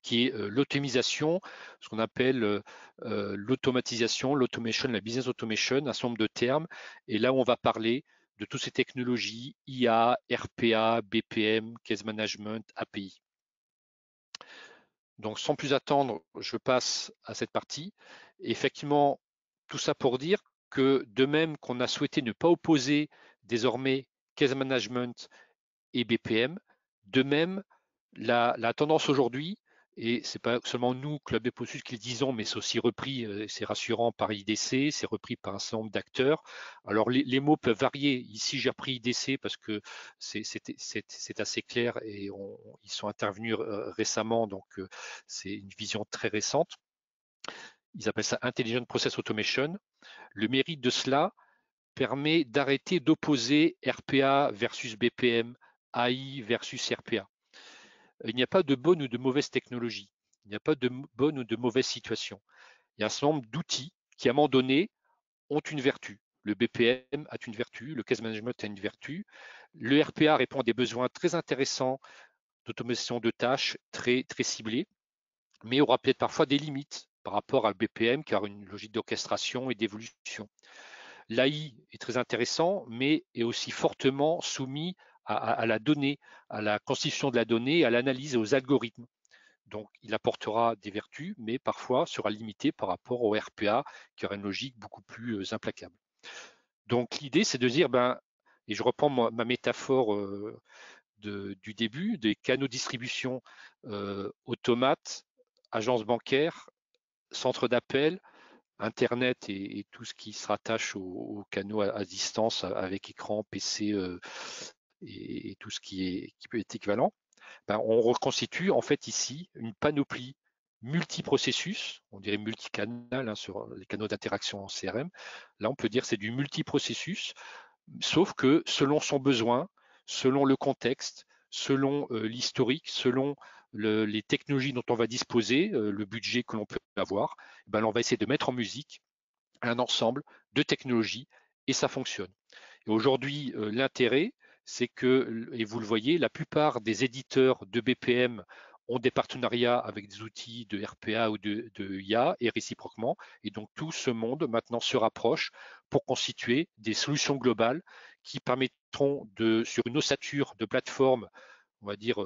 qui est l'automisation, ce qu'on appelle l'automatisation, l'automation, la business automation, un certain nombre de termes. Et là où on va parler de toutes ces technologies, IA, RPA, BPM, case management, API. Donc sans plus attendre, je passe à cette partie. Et effectivement, tout ça pour dire que de même qu'on a souhaité ne pas opposer désormais case management et BPM, de même, la tendance aujourd'hui, et c'est pas seulement nous, Club des Processus, qui le disons, mais c'est aussi repris, c'est rassurant par IDC, c'est repris par un certain nombre d'acteurs. Alors les mots peuvent varier. Ici, j'ai repris IDC parce que c'est assez clair et ils sont intervenus récemment, donc c'est une vision très récente. Ils appellent ça Intelligent Process Automation. Le mérite de cela permet d'arrêter d'opposer RPA versus BPM, AI versus RPA. Il n'y a pas de bonne ou de mauvaise technologie. Il n'y a pas de bonne ou de mauvaise situation. Il y a un certain nombre d'outils qui, à un moment donné, ont une vertu. Le BPM a une vertu, le case management a une vertu. Le RPA répond à des besoins très intéressants d'automatisation de tâches très, très ciblées, mais aura peut-être parfois des limites par rapport à BPM, car une logique d'orchestration et d'évolution. L'AI est très intéressant, mais est aussi fortement soumis à la donnée, à la constitution de la donnée, à l'analyse et aux algorithmes. Donc, il apportera des vertus, mais parfois sera limité par rapport au RPA, qui aura une logique beaucoup plus implacable. Donc, l'idée, c'est de dire, et je reprends ma métaphore du début, des canaux de distribution automates, agences bancaires, centres d'appel, Internet et tout ce qui se rattache aux canaux à distance avec écran, PC et tout ce qui peut être équivalent, on reconstitue en fait ici une panoplie multiprocessus, on dirait multicanal sur les canaux d'interaction en CRM. Là, on peut dire c'est du multiprocessus, sauf que selon son besoin, selon le contexte, selon l'historique, selon les technologies dont on va disposer, le budget que l'on peut avoir, on va essayer de mettre en musique un ensemble de technologies et ça fonctionne. Et aujourd'hui, l'intérêt, c'est que, et vous le voyez, la plupart des éditeurs de BPM ont des partenariats avec des outils de RPA ou de IA et réciproquement. Et donc tout ce monde maintenant se rapproche pour constituer des solutions globales qui permettront sur une ossature de plateforme, on va dire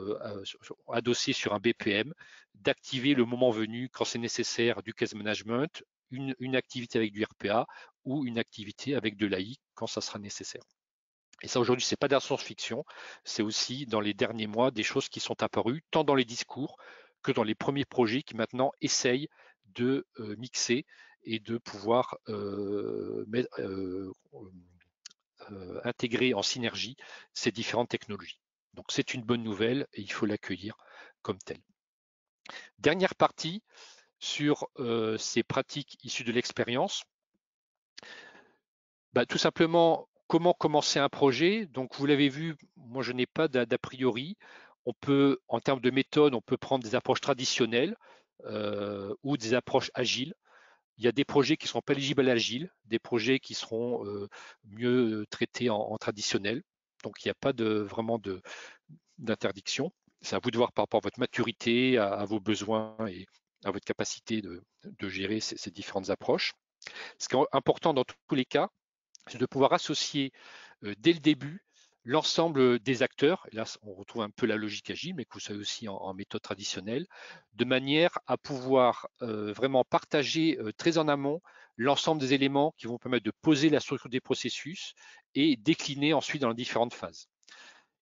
adossée sur un BPM, d'activer le moment venu, quand c'est nécessaire, du case management, une activité avec du RPA ou une activité avec de l'AI quand ça sera nécessaire. Et ça, aujourd'hui, ce n'est pas de la science-fiction, c'est aussi dans les derniers mois des choses qui sont apparues, tant dans les discours que dans les premiers projets qui maintenant essayent de mixer et de pouvoir intégrer en synergie ces différentes technologies. Donc c'est une bonne nouvelle et il faut l'accueillir comme telle. Dernière partie sur ces pratiques issues de l'expérience. Tout simplement, comment commencer un projet? Donc, vous l'avez vu, moi, je n'ai pas d'a priori. On peut, en termes de méthode, on peut prendre des approches traditionnelles ou des approches agiles. Il y a des projets qui seront pas éligibles à l'agile, des projets qui seront mieux traités en traditionnel. Donc, il n'y a pas vraiment d'interdiction. C'est à vous de voir par rapport à votre maturité, à vos besoins et à votre capacité de gérer ces différentes approches. Ce qui est important dans tous les cas, c'est de pouvoir associer dès le début l'ensemble des acteurs, et là on retrouve un peu la logique agile, mais que vous savez aussi en méthode traditionnelle, de manière à pouvoir vraiment partager très en amont l'ensemble des éléments qui vont permettre de poser la structure des processus et décliner ensuite dans les différentes phases.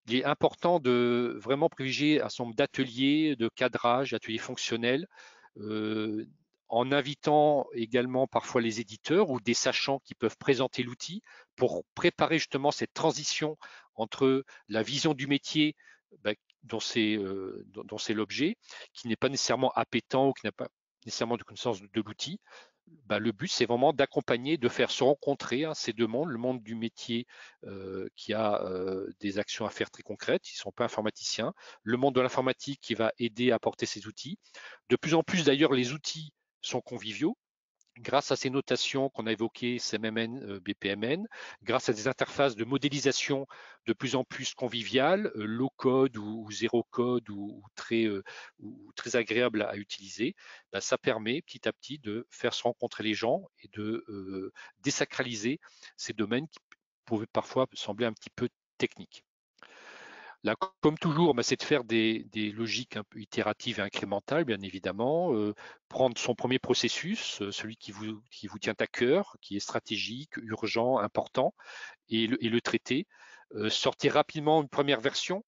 Il est important de vraiment privilégier un certain nombre d'ateliers, de cadrage, d'ateliers fonctionnels, en invitant également parfois les éditeurs ou des sachants qui peuvent présenter l'outil pour préparer justement cette transition entre la vision du métier dont c'est l'objet, qui n'est pas nécessairement appétent ou qui n'a pas nécessairement de connaissance de l'outil, le but, c'est vraiment d'accompagner, de faire se rencontrer ces deux mondes, le monde du métier qui a des actions à faire très concrètes, ils ne sont pas informaticiens, le monde de l'informatique qui va aider à apporter ces outils. De plus en plus, d'ailleurs, les outils sont conviviaux, grâce à ces notations qu'on a évoquées, CMMN, BPMN, grâce à des interfaces de modélisation de plus en plus conviviales, low code ou zéro code ou très agréable à utiliser, ça permet petit à petit de faire se rencontrer les gens et de désacraliser ces domaines qui pouvaient parfois sembler un petit peu techniques. Là, comme toujours, c'est de faire des logiques un peu itératives et incrémentales, bien évidemment. Prendre son premier processus, celui qui vous tient à cœur, qui est stratégique, urgent, important, et le traiter. Sortir rapidement une première version.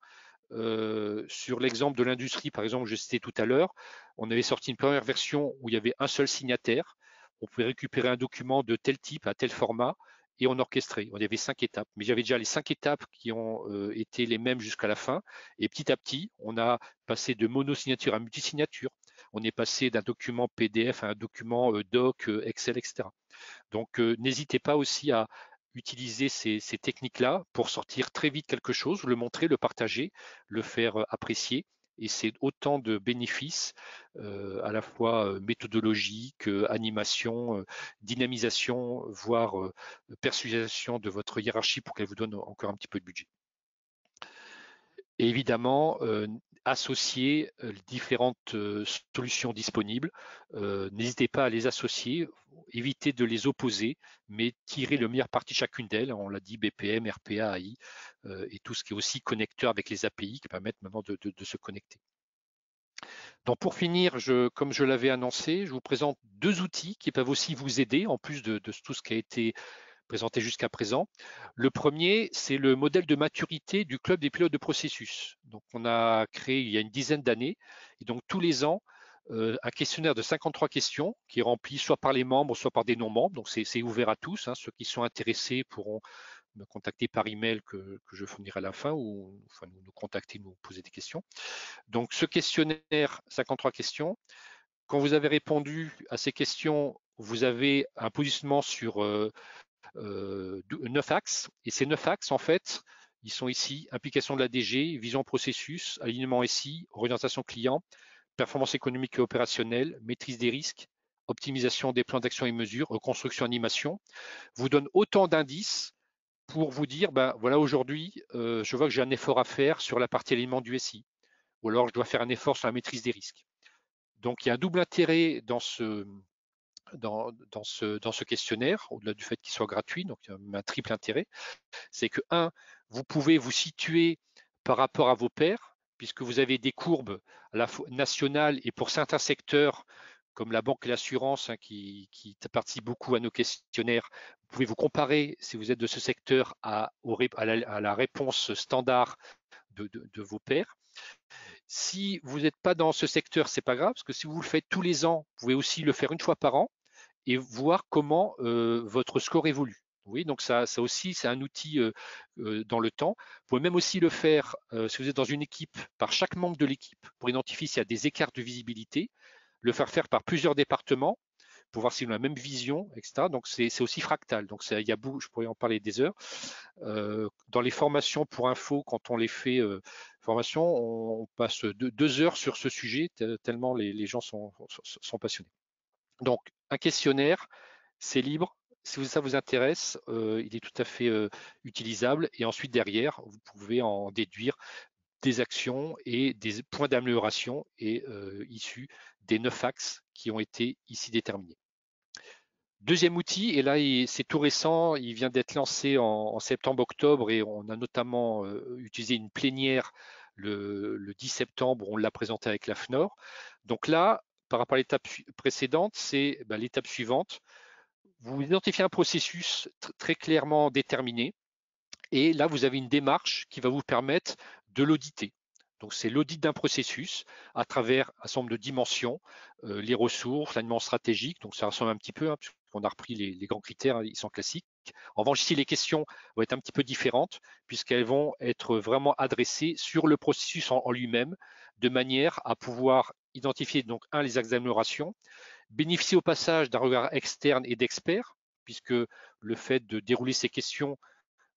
Sur l'exemple de l'industrie, par exemple, que je citais tout à l'heure, on avait sorti une première version où il y avait un seul signataire. On pouvait récupérer un document de tel type à tel format et on orchestrait. Il y avait 5 étapes, mais j'avais déjà les 5 étapes qui ont été les mêmes jusqu'à la fin. Et petit à petit, on a passé de monosignature à multisignature. On est passé d'un document PDF à un document doc, Excel, etc. Donc, n'hésitez pas aussi à utiliser ces techniques-là pour sortir très vite quelque chose, le montrer, le partager, le faire apprécier. Et c'est autant de bénéfices, à la fois méthodologiques, animation, dynamisation, voire persuasion de votre hiérarchie pour qu'elle vous donne encore un petit peu de budget. Et évidemment, associer différentes solutions disponibles. N'hésitez pas à les associer, évitez de les opposer, mais tirez le meilleur parti chacune d'elles. On l'a dit, BPM, RPA, AI, et tout ce qui est aussi connecteur avec les API qui permettent maintenant de se connecter. Donc pour finir, comme je l'avais annoncé, je vous présente 2 outils qui peuvent aussi vous aider, en plus de tout ce qui a été présenté jusqu'à présent. Le premier, c'est le modèle de maturité du club des pilotes de processus. Donc, on a créé il y a une dizaine d'années, et donc tous les ans, un questionnaire de 53 questions qui est rempli soit par les membres, soit par des non-membres. Donc, c'est ouvert à tous. Ceux qui sont intéressés pourront me contacter par email que je fournirai à la fin ou enfin, nous contacter, nous poser des questions. Donc, ce questionnaire, 53 questions, quand vous avez répondu à ces questions, vous avez un positionnement sur 9 axes. Et ces 9 axes, en fait, ils sont ici, implication de la DG, vision processus, alignement SI, orientation client, performance économique et opérationnelle, maîtrise des risques, optimisation des plans d'action et mesures, reconstruction animation, vous donne autant d'indices pour vous dire, voilà, aujourd'hui, je vois que j'ai un effort à faire sur la partie alignement du SI, ou alors je dois faire un effort sur la maîtrise des risques. Donc, il y a un double intérêt dans ce questionnaire, au-delà du fait qu'il soit gratuit, donc il y a un triple intérêt, c'est que, vous pouvez vous situer par rapport à vos pairs, puisque vous avez des courbes à la fois nationales et pour certains secteurs, comme la banque et l'assurance, qui participe beaucoup à nos questionnaires, vous pouvez vous comparer, si vous êtes de ce secteur, à la réponse standard de vos pairs. Si vous n'êtes pas dans ce secteur, c'est pas grave, parce que si vous le faites tous les ans, vous pouvez aussi le faire une fois par an et voir comment votre score évolue. Oui, donc ça aussi, c'est un outil dans le temps. Vous pouvez même aussi le faire si vous êtes dans une équipe, par chaque membre de l'équipe, pour identifier s'il y a des écarts de visibilité, le faire par plusieurs départements pour voir s'ils ont la même vision, etc. Donc c'est aussi fractal. Donc il y a beaucoup, je pourrais en parler des heures. Dans les formations pour info, quand on les fait formation, on passe 2 heures sur ce sujet tellement les gens sont passionnés. Donc un questionnaire, c'est libre. Si ça vous intéresse, il est tout à fait utilisable. Et ensuite, derrière, vous pouvez en déduire des actions et des points d'amélioration issus des 9 axes qui ont été ici déterminés. Deuxième outil, et là c'est tout récent, il vient d'être lancé en septembre-octobre et on a notamment utilisé une plénière le 10 septembre, on l'a présenté avec la FNOR. Donc là, par rapport à l'étape précédente, c'est l'étape suivante. Vous identifiez un processus très clairement déterminé et là, vous avez une démarche qui va vous permettre de l'auditer. Donc, c'est l'audit d'un processus à travers un certain nombre de dimensions, les ressources, l'aliment stratégique. Donc, ça ressemble un petit peu, puisqu'on on a repris les grands critères, ils sont classiques. En revanche, ici, les questions vont être un petit peu différentes puisqu'elles vont être vraiment adressées sur le processus en lui-même, de manière à pouvoir identifier donc les axes d'amélioration, bénéficier au passage d'un regard externe et d'experts, puisque le fait de dérouler ces questions,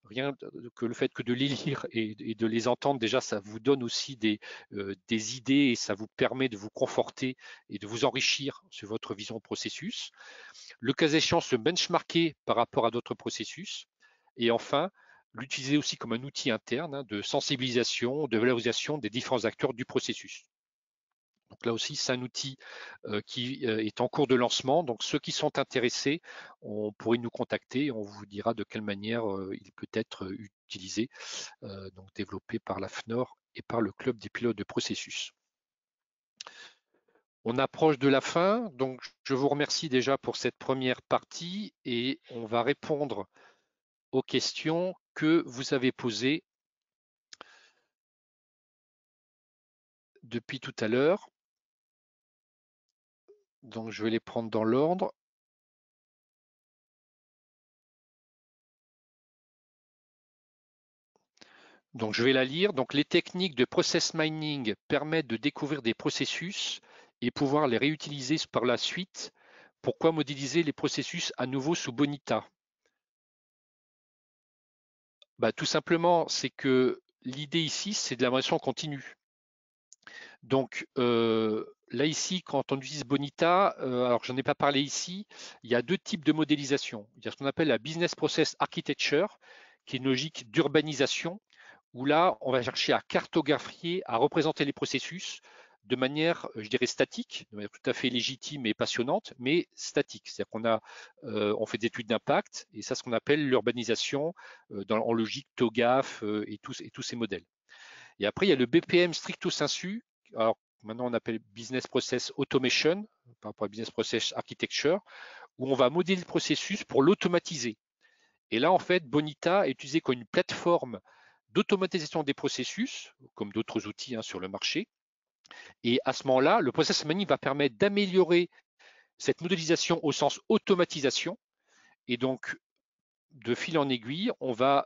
rien que le fait que de les lire et de les entendre, déjà, ça vous donne aussi des idées et ça vous permet de vous conforter et de vous enrichir sur votre vision processus. Le cas échéant, se benchmarker par rapport à d'autres processus. Et enfin, l'utiliser aussi comme un outil interne de sensibilisation, de valorisation des différents acteurs du processus. Donc là aussi, c'est un outil qui est en cours de lancement. Donc ceux qui sont intéressés, on pourrait nous contacter et on vous dira de quelle manière il peut être utilisé, donc développé par la FNOR et par le Club des pilotes de processus. On approche de la fin, donc je vous remercie déjà pour cette première partie et on va répondre aux questions que vous avez posées depuis tout à l'heure. Donc je vais les prendre dans l'ordre. Donc je vais la lire. Donc les techniques de process mining permettent de découvrir des processus et pouvoir les réutiliser par la suite. Pourquoi modéliser les processus à nouveau sous Bonita? Tout simplement, c'est que l'idée ici, c'est de la modélisation continue. Donc là ici, quand on utilise Bonita, alors j'en ai pas parlé ici, il y a deux types de modélisation. Il y a ce qu'on appelle la business process architecture, qui est une logique d'urbanisation, où là, on va chercher à cartographier, à représenter les processus de manière, je dirais, statique, de manière tout à fait légitime et passionnante, mais statique. C'est-à-dire on fait des études d'impact, et ça, c'est ce qu'on appelle l'urbanisation en logique TOGAF et tous ces modèles. Et après, il y a le BPM stricto sensu. Alors, maintenant, on appelle Business Process Automation, par rapport à Business Process Architecture, où on va modéliser le processus pour l'automatiser. Et là, en fait, Bonita est utilisé comme une plateforme d'automatisation des processus, comme d'autres outils sur le marché. Et à ce moment-là, le process mining va permettre d'améliorer cette modélisation au sens automatisation. Et donc, de fil en aiguille, on va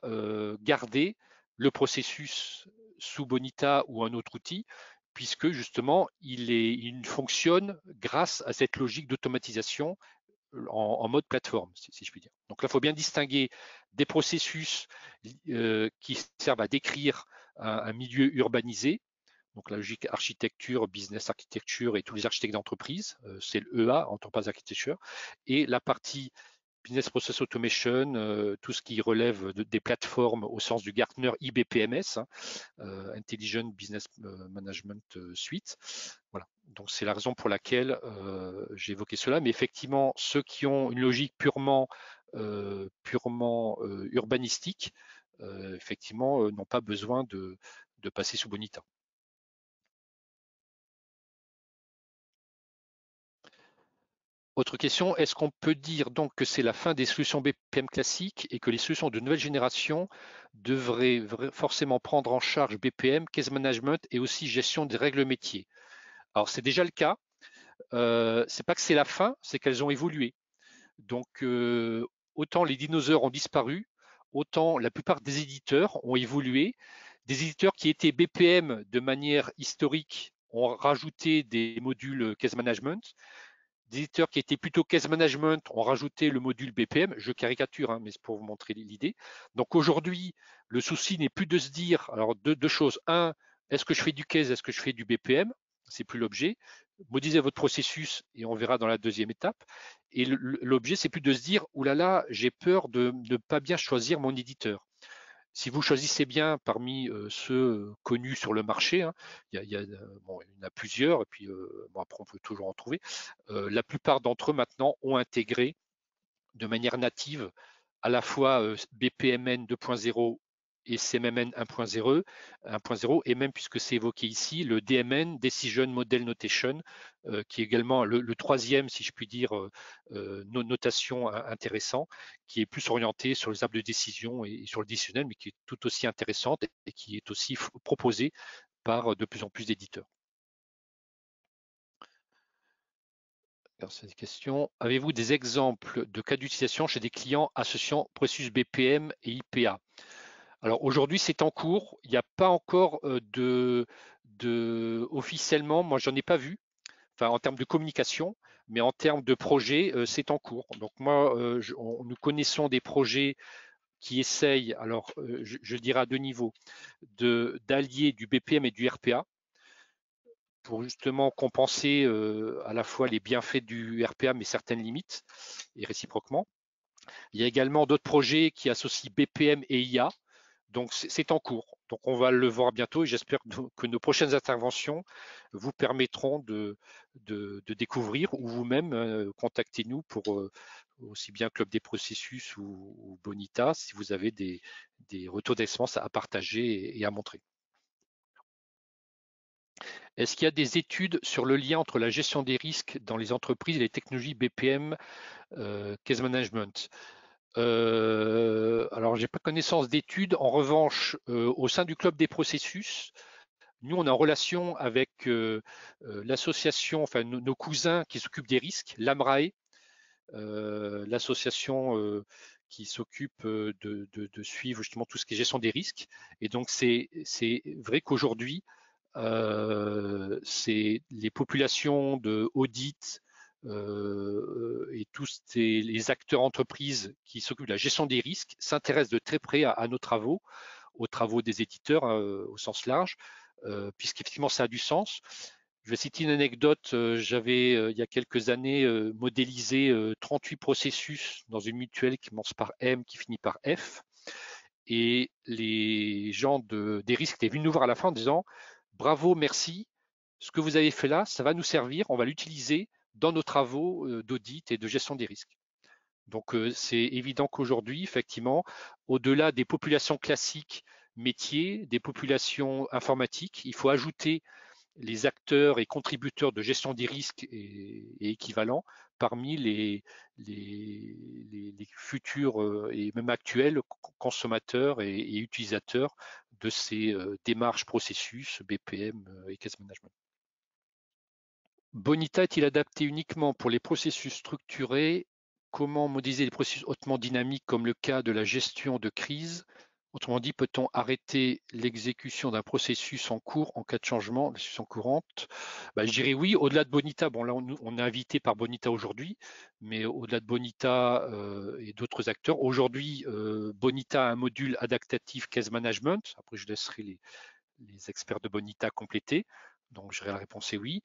garder le processus sous Bonita ou un autre outil, puisque justement, il fonctionne grâce à cette logique d'automatisation en mode plateforme, si je puis dire. Donc là, il faut bien distinguer des processus qui servent à décrire un milieu urbanisé, donc la logique architecture, business architecture et tous les architectes d'entreprise, c'est le EA, Enterprise Architecture, et la partie Business Process Automation, tout ce qui relève des plateformes au sens du Gartner IBPMS, Intelligent Business Management Suite. Voilà. Donc c'est la raison pour laquelle j'ai évoqué cela. Mais effectivement, ceux qui ont une logique purement urbanistique, effectivement, n'ont pas besoin de passer sous Bonita. Autre question, est-ce qu'on peut dire donc que c'est la fin des solutions BPM classiques et que les solutions de nouvelle génération devraient forcément prendre en charge BPM, case management et aussi gestion des règles métiers? Alors c'est déjà le cas. C'est pas que c'est la fin, c'est qu'elles ont évolué. Donc autant les dinosaures ont disparu, autant la plupart des éditeurs ont évolué. Des éditeurs qui étaient BPM de manière historique ont rajouté des modules case management. Des éditeurs qui étaient plutôt case management ont rajouté le module BPM. Je caricature, mais c'est pour vous montrer l'idée. Donc aujourd'hui, le souci n'est plus de se dire, alors deux choses. Un, est-ce que je fais du case, est-ce que je fais du BPM? C'est plus l'objet. Modélisez votre processus et on verra dans la deuxième étape. Et l'objet, c'est plus de se dire, oulala, j'ai peur de ne pas bien choisir mon éditeur. Si vous choisissez bien parmi ceux connus sur le marché, il y en a plusieurs, et puis après on peut toujours en trouver. La plupart d'entre eux maintenant ont intégré de manière native à la fois BPMN 2.0 et CMMN 1.0, et même puisque c'est évoqué ici, le DMN, Decision Model Notation, qui est également le troisième, si je puis dire, notation intéressant, qui est plus orienté sur les arbres de décision et sur le décisionnel, mais qui est tout aussi intéressante et qui est aussi proposé par de plus en plus d'éditeurs. Cette question. Avez-vous des exemples de cas d'utilisation chez des clients associant processus BPM et IPA? Alors aujourd'hui, c'est en cours. Il n'y a pas encore officiellement, moi j'en ai pas vu, enfin en termes de communication, mais en termes de projet, c'est en cours. Donc moi, nous connaissons des projets qui essayent, alors je dirais à deux niveaux, d'allier du BPM et du RPA pour justement compenser à la fois les bienfaits du RPA, mais certaines limites, et réciproquement. Il y a également d'autres projets qui associent BPM et IA, donc c'est en cours. Donc on va le voir bientôt et j'espère que nos prochaines interventions vous permettront de découvrir ou vous-même contactez-nous pour aussi bien Club des processus ou Bonita si vous avez des retours d'expérience à partager et à montrer. Est-ce qu'il y a des études sur le lien entre la gestion des risques dans les entreprises et les technologies BPM, case management? Alors, j'ai pas connaissance d'études. En revanche, au sein du club des processus, nous, on est en relation avec l'association, enfin nos cousins qui s'occupent des risques, l'AMRAE, l'association qui s'occupe de suivre justement tout ce qui est gestion des risques. Et donc, c'est vrai qu'aujourd'hui, c'est les populations de audit et tous les acteurs entreprises qui s'occupent de la gestion des risques s'intéressent de très près à nos travaux, aux travaux des éditeurs au sens large, puisqu'effectivement ça a du sens. Je vais citer une anecdote. J'avais, il y a quelques années, modélisé 38 processus dans une mutuelle qui commence par M, qui finit par F. Et les gens des risques étaient venus nous voir à la fin en disant bravo, merci, ce que vous avez fait là, ça va nous servir, on va l'utiliser dans nos travaux d'audit et de gestion des risques. Donc c'est évident qu'aujourd'hui, effectivement, au-delà des populations classiques métiers, des populations informatiques, il faut ajouter les acteurs et contributeurs de gestion des risques et équivalents parmi les futurs et même actuels consommateurs et utilisateurs de ces démarches processus BPM et case management. Bonita est-il adapté uniquement pour les processus structurés? Comment modéliser les processus hautement dynamiques comme le cas de la gestion de crise? Autrement dit, peut-on arrêter l'exécution d'un processus en cours en cas de changement de situation courante? Je dirais oui. Au-delà de Bonita, bon là on est invité par Bonita aujourd'hui, mais au-delà de Bonita et d'autres acteurs, aujourd'hui Bonita a un module adaptatif case management. Après je laisserai les experts de Bonita compléter. Donc je dirais la réponse est oui.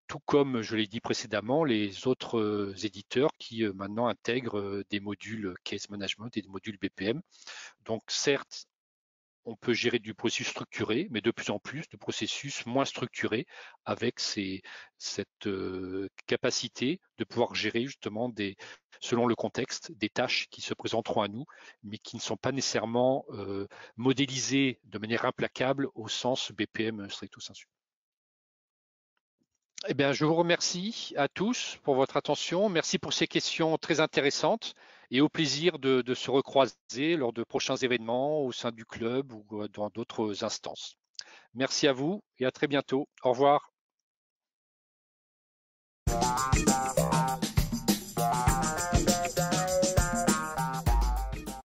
Tout comme je l'ai dit précédemment, les autres éditeurs qui maintenant intègrent des modules case management et des modules BPM. Donc certes, on peut gérer du processus structuré, mais de plus en plus de processus moins structurés avec cette capacité de pouvoir gérer justement selon le contexte, des tâches qui se présenteront à nous, mais qui ne sont pas nécessairement modélisées de manière implacable au sens BPM stricto sensu. Eh bien, je vous remercie à tous pour votre attention. Merci pour ces questions très intéressantes et au plaisir de se recroiser lors de prochains événements au sein du club ou dans d'autres instances. Merci à vous et à très bientôt. Au revoir.